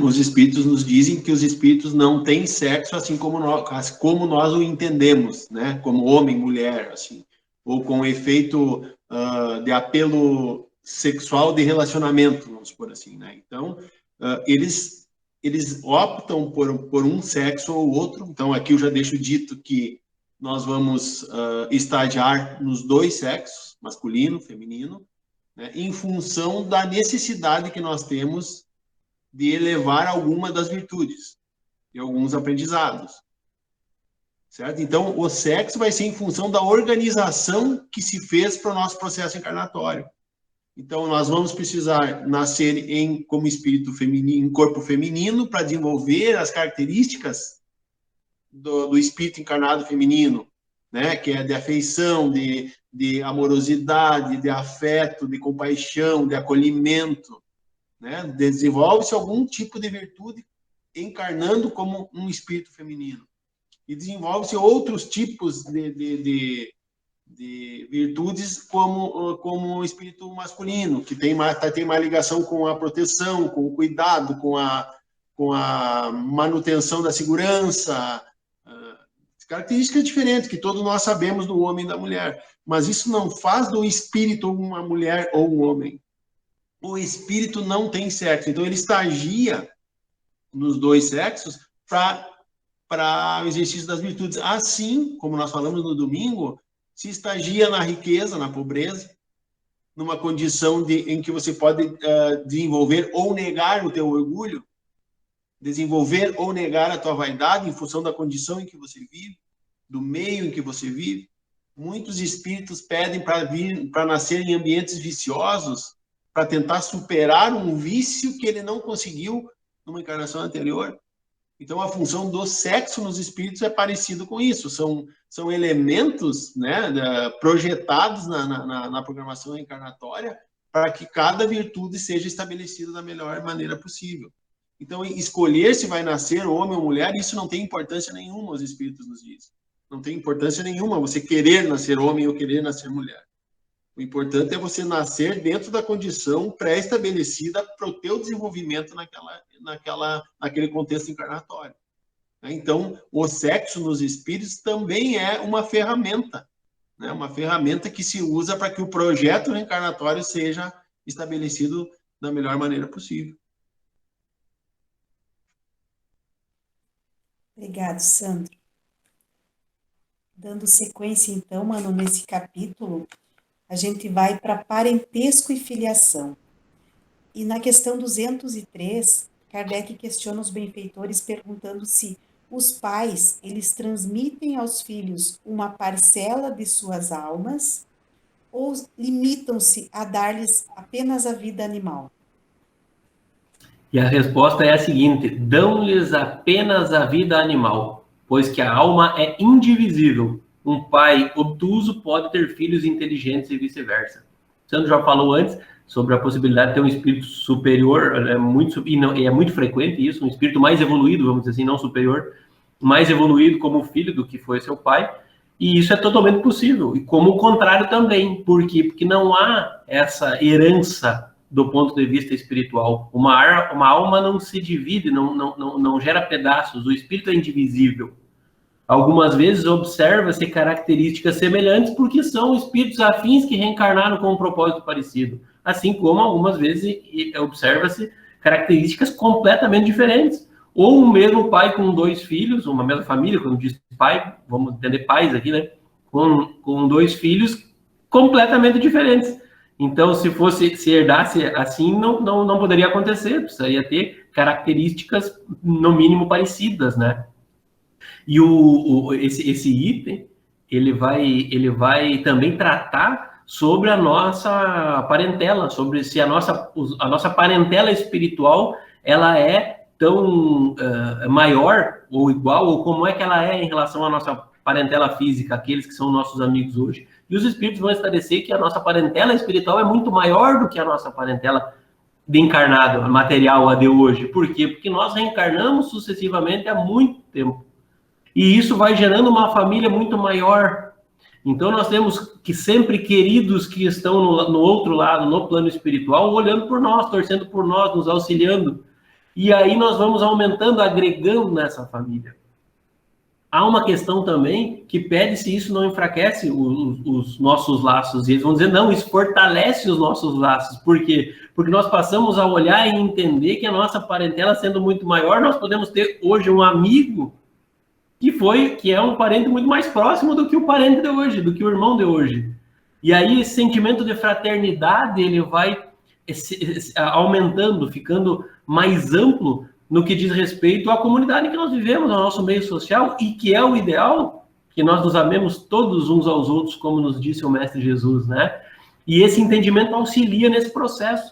Os espíritos nos dizem que os espíritos não têm sexo assim como nós o entendemos, né? Como homem, mulher, assim, ou com efeito de apelo sexual de relacionamento, vamos por assim, né? Então, eles optam por um sexo ou outro. Então, aqui eu já deixo dito que nós vamos estagiar nos dois sexos, masculino, feminino, né? Em função da necessidade que nós temos de elevar alguma das virtudes e alguns aprendizados, certo? Então, o sexo vai ser em função da organização que se fez para o nosso processo encarnatório. Então, nós vamos precisar nascer como espírito feminino, em corpo feminino, para desenvolver as características do espírito encarnado feminino, né? Que é de afeição, de amorosidade, de afeto, de compaixão, de acolhimento, né? Desenvolve-se algum tipo de virtude encarnando como um espírito feminino. E desenvolve-se outros tipos de virtudes como o espírito masculino, que tem mais ligação com a proteção, com o cuidado, com a com a manutenção da segurança, características diferentes que todos nós sabemos do homem e da mulher. Mas isso não faz do espírito uma mulher ou um homem. O espírito não tem sexo, então ele estagia nos dois sexos para o exercício das virtudes. Assim, como nós falamos no domingo, se estagia na riqueza, na pobreza, numa condição em que você pode desenvolver ou negar o teu orgulho, desenvolver ou negar a tua vaidade em função da condição em que você vive, do meio em que você vive. Muitos espíritos pedem para nascer em ambientes viciosos, para tentar superar um vício que ele não conseguiu numa encarnação anterior. Então, a função do sexo nos espíritos é parecido com isso. São elementos, né, projetados na programação encarnatória para que cada virtude seja estabelecida da melhor maneira possível. Então, escolher se vai nascer homem ou mulher, isso não tem importância nenhuma, os espíritos nos dizem. Não tem importância nenhuma você querer nascer homem ou querer nascer mulher. O importante é você nascer dentro da condição pré-estabelecida para o teu desenvolvimento naquele contexto encarnatório. Então, o sexo nos espíritos também é uma ferramenta, né? Uma ferramenta que se usa para que o projeto reencarnatório seja estabelecido da melhor maneira possível. Obrigado, Sandro. Dando sequência, então, mano, nesse capítulo, a gente vai para parentesco e filiação. E na questão 203, Kardec questiona os benfeitores perguntando se os pais, eles transmitem aos filhos uma parcela de suas almas ou limitam-se a dar-lhes apenas a vida animal? E a resposta é a seguinte: dão-lhes apenas a vida animal, pois que a alma é indivisível. Um pai obtuso pode ter filhos inteligentes e vice-versa. O Sandro já falou antes sobre a possibilidade de ter um espírito superior, é muito frequente isso, um espírito mais evoluído, vamos dizer assim, não superior, mais evoluído como filho do que foi seu pai, e isso é totalmente possível, e como o contrário também. Por quê? Porque não há essa herança do ponto de vista espiritual. Uma alma não se divide, não gera pedaços, o espírito é indivisível. Algumas vezes observa-se características semelhantes porque são espíritos afins que reencarnaram com um propósito parecido. Assim como algumas vezes observa-se características completamente diferentes. Ou um mesmo pai com dois filhos, uma mesma família, quando diz pai, vamos entender pais aqui, né? Com dois filhos completamente diferentes. Então, se herdasse assim, não poderia acontecer. Precisaria ter características, no mínimo, parecidas, né? E esse item, ele vai também tratar sobre a nossa parentela, sobre se a nossa parentela espiritual, ela é tão maior ou igual, ou como é que ela é em relação à nossa parentela física, aqueles que são nossos amigos hoje. E os espíritos vão esclarecer que a nossa parentela espiritual é muito maior do que a nossa parentela de encarnado, material, a de hoje. Por quê? Porque nós reencarnamos sucessivamente há muito tempo. E isso vai gerando uma família muito maior. Então, nós temos que sempre queridos que estão no outro lado, no plano espiritual, olhando por nós, torcendo por nós, nos auxiliando. E aí nós vamos aumentando, agregando nessa família. Há uma questão também que pede se isso não enfraquece os nossos laços. E eles vão dizer, não, isso fortalece os nossos laços. Por quê? Porque nós passamos a olhar e entender que a nossa parentela, sendo muito maior, nós podemos ter hoje um amigo que é um parente muito mais próximo do que o parente de hoje, do que o irmão de hoje. E aí esse sentimento de fraternidade, ele vai aumentando, ficando mais amplo no que diz respeito à comunidade em que nós vivemos, ao nosso meio social, e que é o ideal, que nós nos amemos todos uns aos outros, como nos disse o Mestre Jesus, né? E esse entendimento auxilia nesse processo.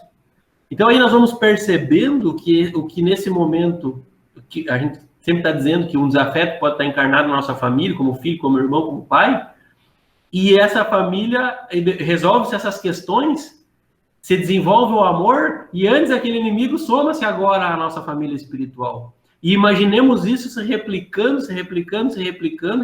Então aí nós vamos percebendo que o que nesse momento, que a gente sempre está dizendo que um desafeto pode estar encarnado na nossa família, como filho, como irmão, como pai, e essa família resolve-se essas questões, se desenvolve o amor, e antes aquele inimigo soma-se agora à nossa família espiritual. E imaginemos isso se replicando,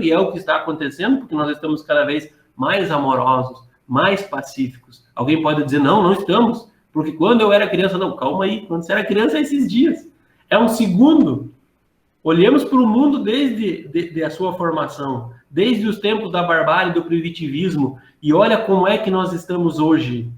e é o que está acontecendo, porque nós estamos cada vez mais amorosos, mais pacíficos. Alguém pode dizer, não estamos, porque quando eu era criança, não, calma aí, quando você era criança, esses dias. é um segundo. Olhemos para o mundo desde a sua formação, desde os tempos da barbárie, do primitivismo, e olha como é que nós estamos hoje,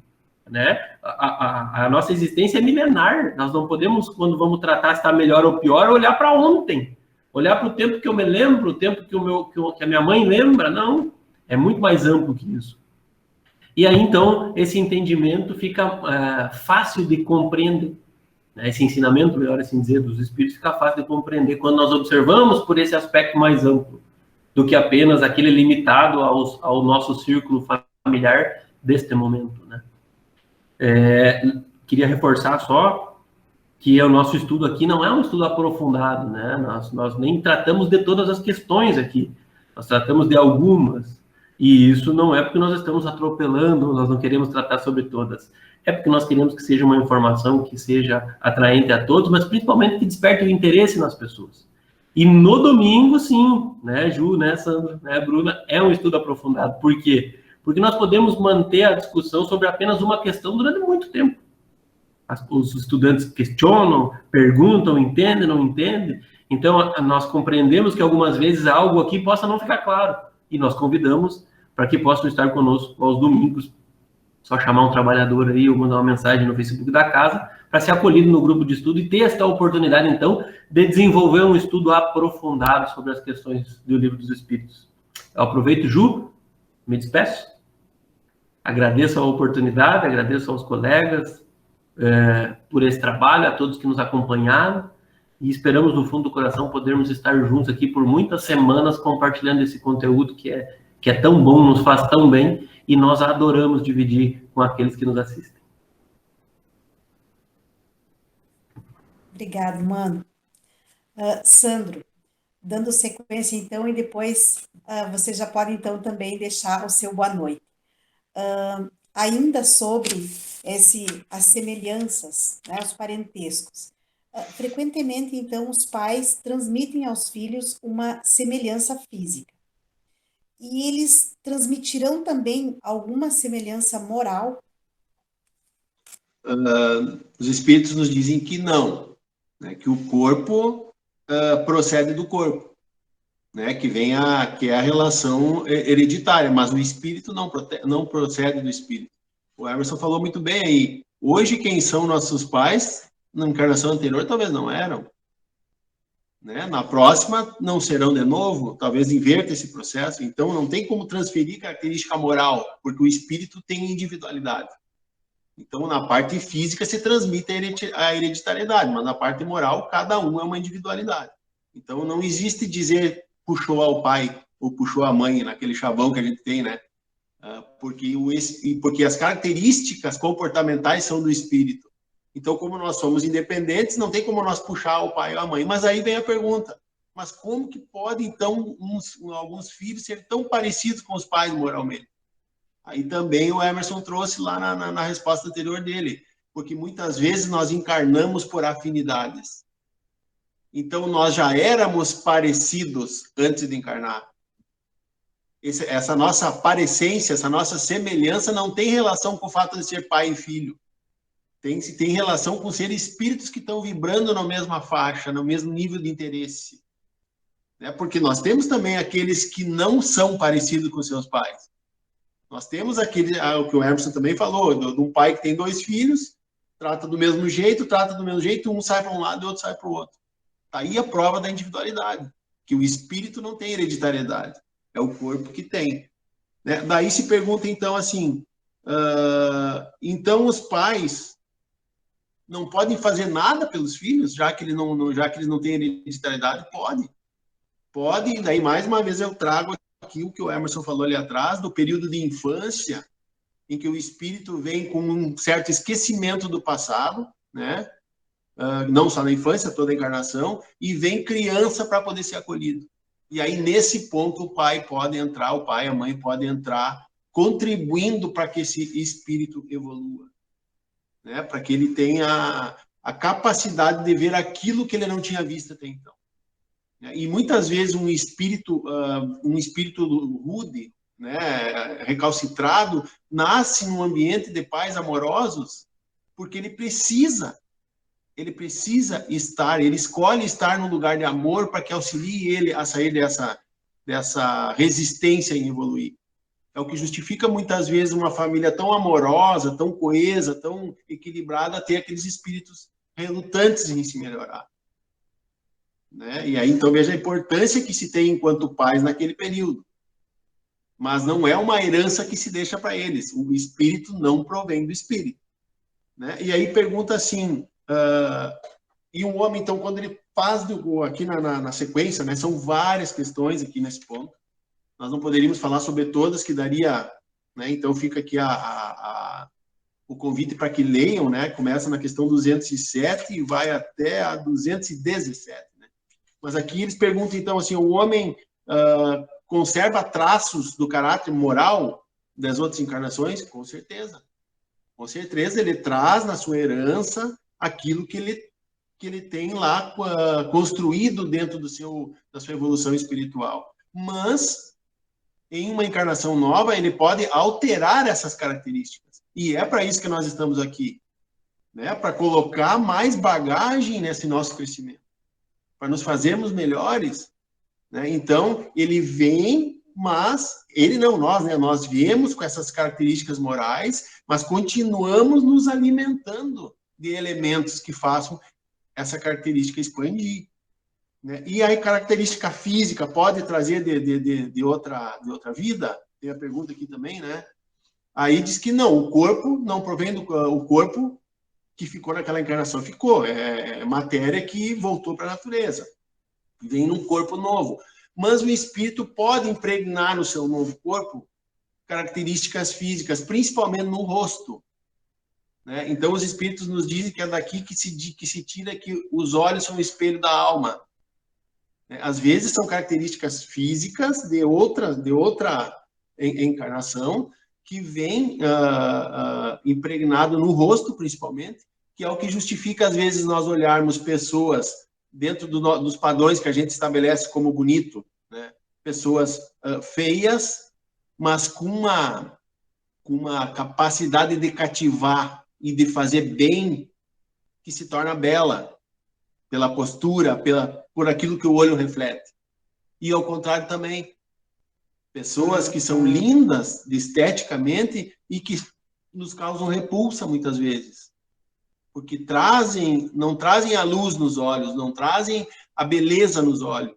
né? A nossa existência é milenar. Nós não podemos, quando vamos tratar se está melhor ou pior, olhar para ontem, olhar para o tempo que eu me lembro, o tempo que a minha mãe lembra. Não, é muito mais amplo que isso. E aí, então, esse entendimento fica fácil de compreender. Esse ensinamento, melhor assim dizer, dos espíritos fica fácil de compreender quando nós observamos por esse aspecto mais amplo do que apenas aquele limitado ao nosso círculo familiar deste momento, né? Queria reforçar só que o nosso estudo aqui não é um estudo aprofundado, né? Nós nem tratamos de todas as questões aqui, nós tratamos de algumas, e isso não é porque nós estamos atropelando, nós não queremos tratar sobre todas. É porque nós queremos que seja uma informação que seja atraente a todos, mas principalmente que desperte o interesse nas pessoas. E no domingo, sim, né, Ju, né, Sandra, né, Bruna, é um estudo aprofundado. Por quê? Porque nós podemos manter a discussão sobre apenas uma questão durante muito tempo. Os estudantes questionam, perguntam, entendem, não entendem. Então, nós compreendemos que algumas vezes algo aqui possa não ficar claro. E nós convidamos para que possam estar conosco aos domingos. Só chamar um trabalhador aí ou mandar uma mensagem no Facebook da casa para ser acolhido no grupo de estudo e ter esta oportunidade, então, de desenvolver um estudo aprofundado sobre as questões do Livro dos Espíritos. Eu aproveito, Ju, me despeço. Agradeço a oportunidade, agradeço aos colegas por esse trabalho, a todos que nos acompanharam, e esperamos, no fundo do coração, podermos estar juntos aqui por muitas semanas compartilhando esse conteúdo que é tão bom, nos faz tão bem, e nós adoramos dividir com aqueles que nos assistem. Obrigado, mano. Sandro, dando sequência, então, e depois você já pode, então, também deixar o seu boa noite. Ainda sobre as semelhanças, né, os parentescos. Frequentemente, então, os pais transmitem aos filhos uma semelhança física. E eles transmitirão também alguma semelhança moral? Os espíritos nos dizem que não, né, que o corpo procede do corpo, né, que é a relação hereditária, mas o espírito não procede do espírito. O Emerson falou muito bem aí. Hoje, quem são nossos pais, na encarnação anterior, talvez não eram. Né? Na próxima, não serão de novo, talvez inverta esse processo. Então, não tem como transferir característica moral, porque o espírito tem individualidade. Então, na parte física, se transmite a hereditariedade, mas na parte moral, cada um é uma individualidade. Então, não existe dizer puxou ao pai ou puxou a mãe, naquele chavão que a gente tem, né? Porque as características comportamentais são do espírito. Então, como nós somos independentes, não tem como nós puxar o pai ou a mãe. Mas aí vem a pergunta, mas como que pode, então, alguns filhos serem tão parecidos com os pais moralmente? Aí também o Emerson trouxe lá na resposta anterior dele, porque muitas vezes nós encarnamos por afinidades. Então, nós já éramos parecidos antes de encarnar. Essa nossa parecência, essa nossa semelhança não tem relação com o fato de ser pai e filho. Tem relação com ser espíritos que estão vibrando na mesma faixa, no mesmo nível de interesse. Né? Porque nós temos também aqueles que não são parecidos com seus pais. Nós temos o que o Emerson também falou, de um pai que tem 2 filhos, trata do mesmo jeito, um sai para um lado e o outro sai para o outro. Está aí a prova da individualidade, que o espírito não tem hereditariedade, é o corpo que tem. Né? Daí se pergunta, então, assim, então os pais não podem fazer nada pelos filhos, já que eles não têm hereditariedade? Pode, e daí mais uma vez eu trago aqui o que o Emerson falou ali atrás, do período de infância, em que o espírito vem com um certo esquecimento do passado, né? Não só na infância, toda a encarnação, e vem criança para poder ser acolhido. E aí, nesse ponto, o pai, a mãe pode entrar, contribuindo para que esse espírito evolua, né? Para que ele tenha a capacidade de ver aquilo que ele não tinha visto até então. E muitas vezes um espírito rude, né, recalcitrado, nasce num ambiente de pais amorosos porque ele precisa ele precisa estar, ele escolhe estar no lugar de amor para que auxilie ele a sair dessa resistência em evoluir. É o que justifica muitas vezes uma família tão amorosa, tão coesa, tão equilibrada, ter aqueles espíritos relutantes em se melhorar. Né? E aí, então, veja a importância que se tem enquanto pais naquele período. Mas não é uma herança que se deixa para eles. O espírito não provém do espírito. Né? E aí pergunta assim, e um homem, então, quando ele faz, aqui na sequência, né, são várias questões aqui nesse ponto, nós não poderíamos falar sobre todas, que daria, né, então fica aqui o convite para que leiam, né, começa na questão 207 e vai até a 217. Né? Mas aqui eles perguntam, então, assim, o homem conserva traços do caráter moral das outras encarnações? Com certeza. Com certeza, ele traz na sua herança aquilo que ele tem lá construído dentro da sua evolução espiritual. Mas, em uma encarnação nova, ele pode alterar essas características. E é para isso que nós estamos aqui. Né? Para colocar mais bagagem nesse nosso crescimento. Para nos fazermos melhores. Né? Então, ele vem, mas ele não, nós, né? Nós viemos com essas características morais, mas continuamos nos alimentando de elementos que façam essa característica expandir. Né? E a característica física pode trazer de outra vida? Tem a pergunta aqui também, né? Aí diz que não, o corpo não provém o corpo que ficou naquela encarnação, ficou. É matéria que voltou para a natureza. Vem num corpo novo. Mas o espírito pode impregnar no seu novo corpo características físicas, principalmente no rosto. Né? Então, os espíritos nos dizem que é daqui que se tira que os olhos são o espelho da alma. Né? Às vezes, são características físicas de outra encarnação que vem impregnado no rosto, principalmente, que é o que justifica, às vezes, nós olharmos pessoas dentro dos padrões que a gente estabelece como bonito, né? Pessoas feias, mas com uma capacidade de cativar e de fazer bem, que se torna bela, pela postura, por aquilo que o olho reflete. E ao contrário também, pessoas que são lindas esteticamente e que nos causam repulsa muitas vezes. Porque não trazem a luz nos olhos, não trazem a beleza nos olhos.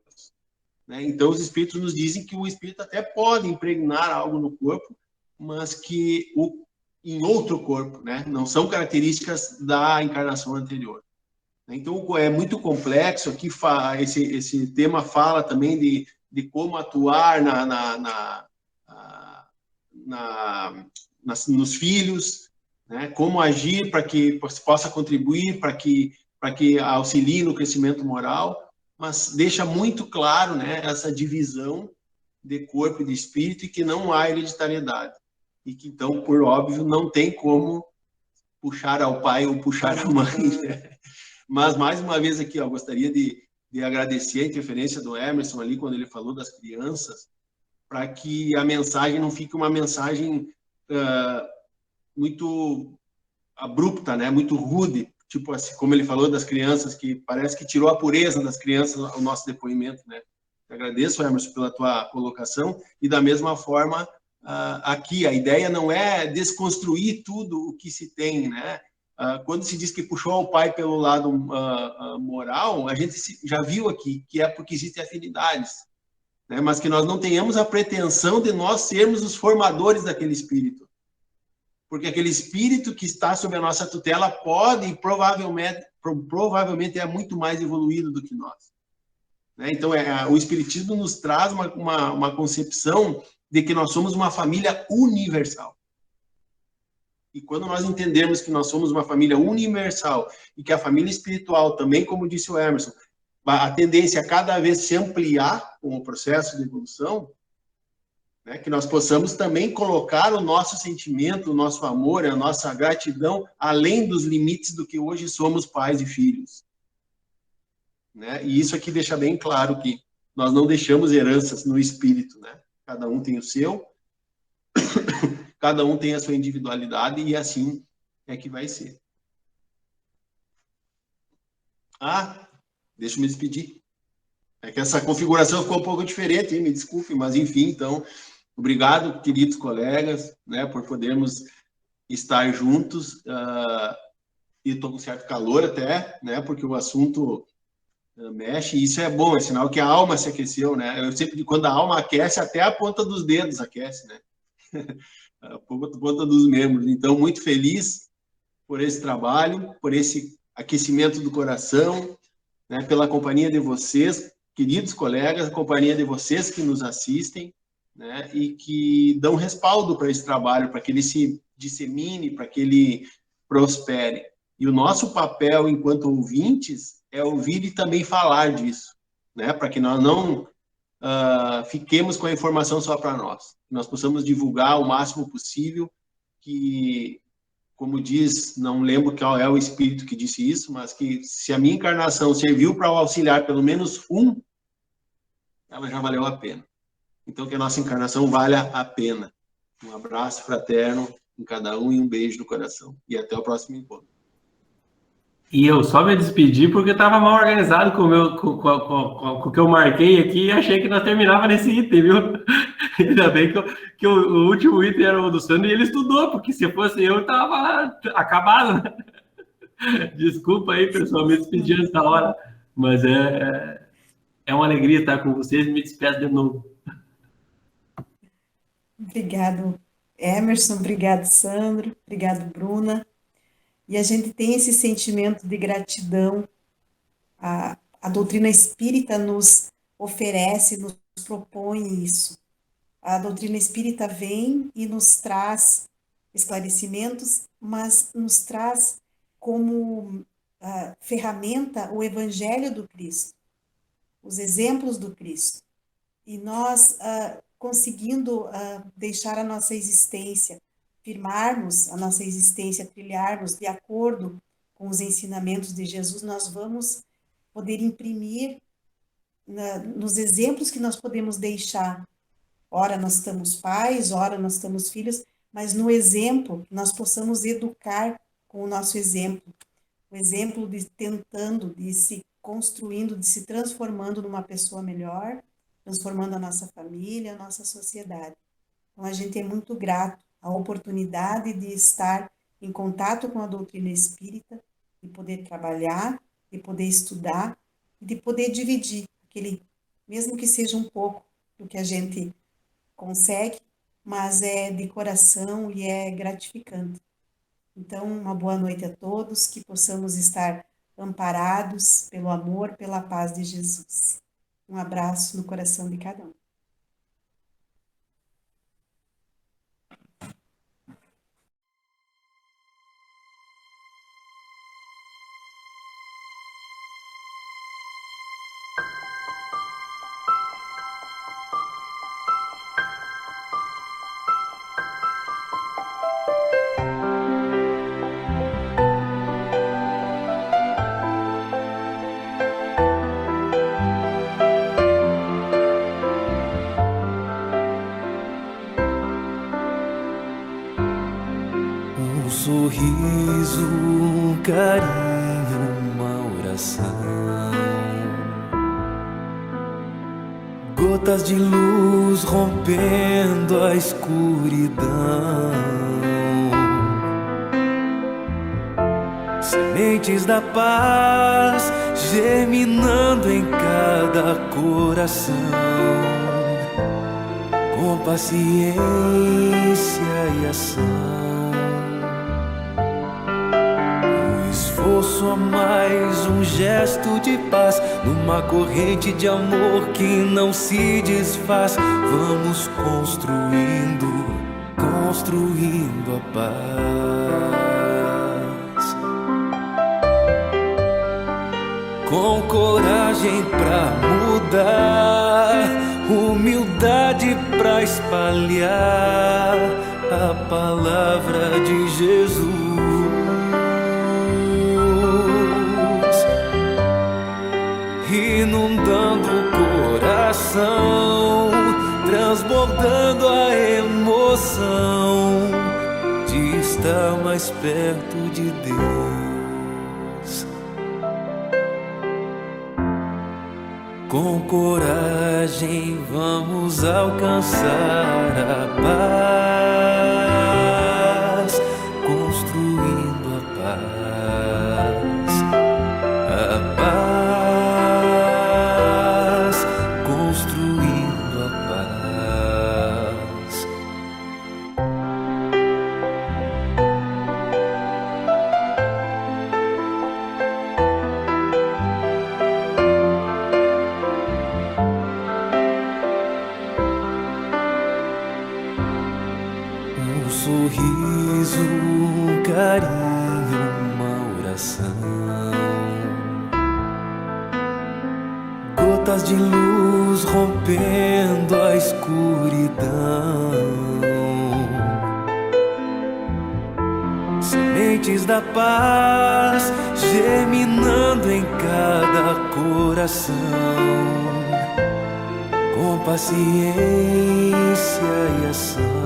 Né? Então, os espíritos nos dizem que o espírito até pode impregnar algo no corpo, mas que em outro corpo, né? Não são características da encarnação anterior. Então, é muito complexo. Aqui, esse tema fala também de como atuar nos filhos, né? Como agir para que possa contribuir, para que auxilie no crescimento moral, mas deixa muito claro, né, essa divisão de corpo e de espírito e que não há hereditariedade. E que, então, por óbvio, não tem como puxar ao pai ou puxar à mãe. Né? Mas, mais uma vez aqui, eu gostaria de agradecer a interferência do Emerson ali, quando ele falou das crianças, para que a mensagem não fique uma mensagem muito abrupta, né? Muito rude, tipo assim, como ele falou das crianças, que parece que tirou a pureza das crianças o nosso depoimento, né? Eu agradeço, Emerson, pela tua colocação, e da mesma forma, aqui, a ideia não é desconstruir tudo o que se tem, né? Quando se diz que puxou ao pai pelo lado moral, a gente já viu aqui que é porque existem afinidades, né? Mas que nós não tenhamos a pretensão de nós sermos os formadores daquele espírito. Porque aquele espírito que está sob a nossa tutela pode e provavelmente é muito mais evoluído do que nós. Né? Então, o Espiritismo nos traz uma concepção de que nós somos uma família universal. E quando nós entendemos que nós somos uma família universal e que a família espiritual também, como disse o Emerson, a tendência a cada vez se ampliar com o processo de evolução, né, que nós possamos também colocar o nosso sentimento, o nosso amor, a nossa gratidão além dos limites do que hoje somos pais e filhos. Né? E isso aqui deixa bem claro que nós não deixamos heranças no espírito. Né? Cada um tem o seu, cada um tem a sua individualidade e assim é que vai ser. Deixa eu me despedir. É que essa configuração ficou um pouco diferente, hein? Me desculpe, mas enfim, então, obrigado, queridos colegas, né, por podermos estar juntos. E estou com certo calor até, né, porque o assunto mexe, e isso é bom, é sinal que a alma se aqueceu, né? Eu sempre digo, quando a alma aquece, até a ponta dos dedos aquece, né? A ponta dos membros. Então, muito feliz por esse trabalho, por esse aquecimento do coração, né, pela companhia de vocês, queridos colegas, a companhia de vocês que nos assistem, né, e que dão respaldo para esse trabalho, para que ele se dissemine, para que ele prospere. E o nosso papel enquanto ouvintes é ouvir e também falar disso, né, para que nós não fiquemos com a informação só para nós, que nós possamos divulgar o máximo possível, que, como diz, não lembro qual é o espírito que disse isso, mas que se a minha encarnação serviu para auxiliar pelo menos um, ela já valeu a pena. Então, que a nossa encarnação valha a pena. Um abraço fraterno em cada um e um beijo no coração. E até o próximo encontro. E eu só me despedi porque estava mal organizado com o que eu marquei aqui e achei que nós terminava nesse item, viu? Ainda bem que o último item era o do Sandro e ele estudou, porque se fosse eu estava acabado. Desculpa aí, pessoal, me despedi antes da hora, mas é uma alegria estar com vocês e me despeço de novo. Obrigado, Emerson, obrigado, Sandro, obrigado, Bruna. E a gente tem esse sentimento de gratidão. A doutrina espírita nos oferece, nos propõe isso. A doutrina espírita vem e nos traz esclarecimentos, mas nos traz como ferramenta o Evangelho do Cristo, os exemplos do Cristo. E nós, conseguindo deixar a nossa existência, firmarmos a nossa existência, trilharmos de acordo com os ensinamentos de Jesus, nós vamos poder imprimir nos exemplos que nós podemos deixar. Ora nós estamos pais, ora nós estamos filhos, mas no exemplo nós possamos educar com o nosso exemplo. O exemplo de tentando, de se construindo, de se transformando numa pessoa melhor, transformando a nossa família, a nossa sociedade. Então a gente é muito grato à oportunidade de estar em contato com a doutrina espírita, de poder trabalhar, de poder estudar, e de poder dividir aquele, mesmo que seja um pouco do que a gente consegue, mas é de coração e é gratificante. Então, uma boa noite a todos, que possamos estar amparados pelo amor, pela paz de Jesus. Um abraço no coração de cada um. Um sorriso, um carinho, uma oração, gotas de luz rompendo a escuridão, sementes da paz germinando em cada coração, com paciência e ação. Esforço a mais, um gesto de paz, numa corrente de amor que não se desfaz. Vamos construindo a paz, com coragem pra mudar, humildade pra espalhar a palavra de Jesus, inundando o coração, transbordando a emoção de estar mais perto de Deus. Com coragem vamos alcançar a paz, construindo a paz, construindo a paz. Um sorriso, um carinho, uma oração, gotas de luz rompendo a escuridão, sementes da paz germinando em cada coração, com paciência e ação.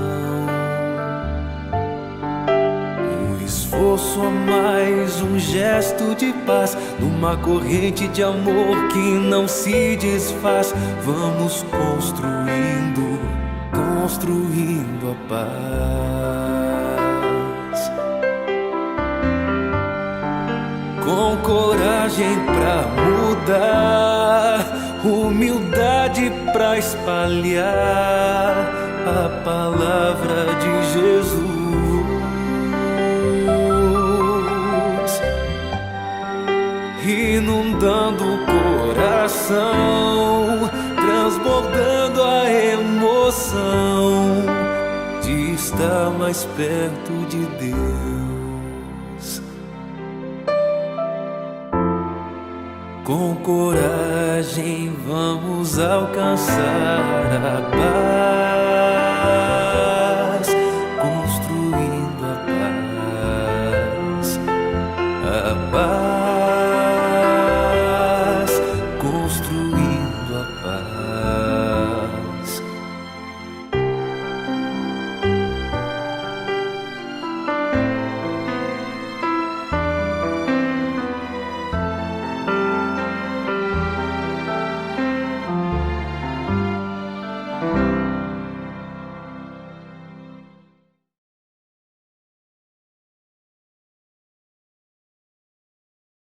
Esforço a mais, um gesto de paz, numa corrente de amor que não se desfaz. Vamos construindo, construindo a paz. Com coragem pra mudar, humildade pra espalhar a palavra de Jesus. Inundando o coração, transbordando a emoção de estar mais perto de Deus. Com coragem vamos alcançar a paz.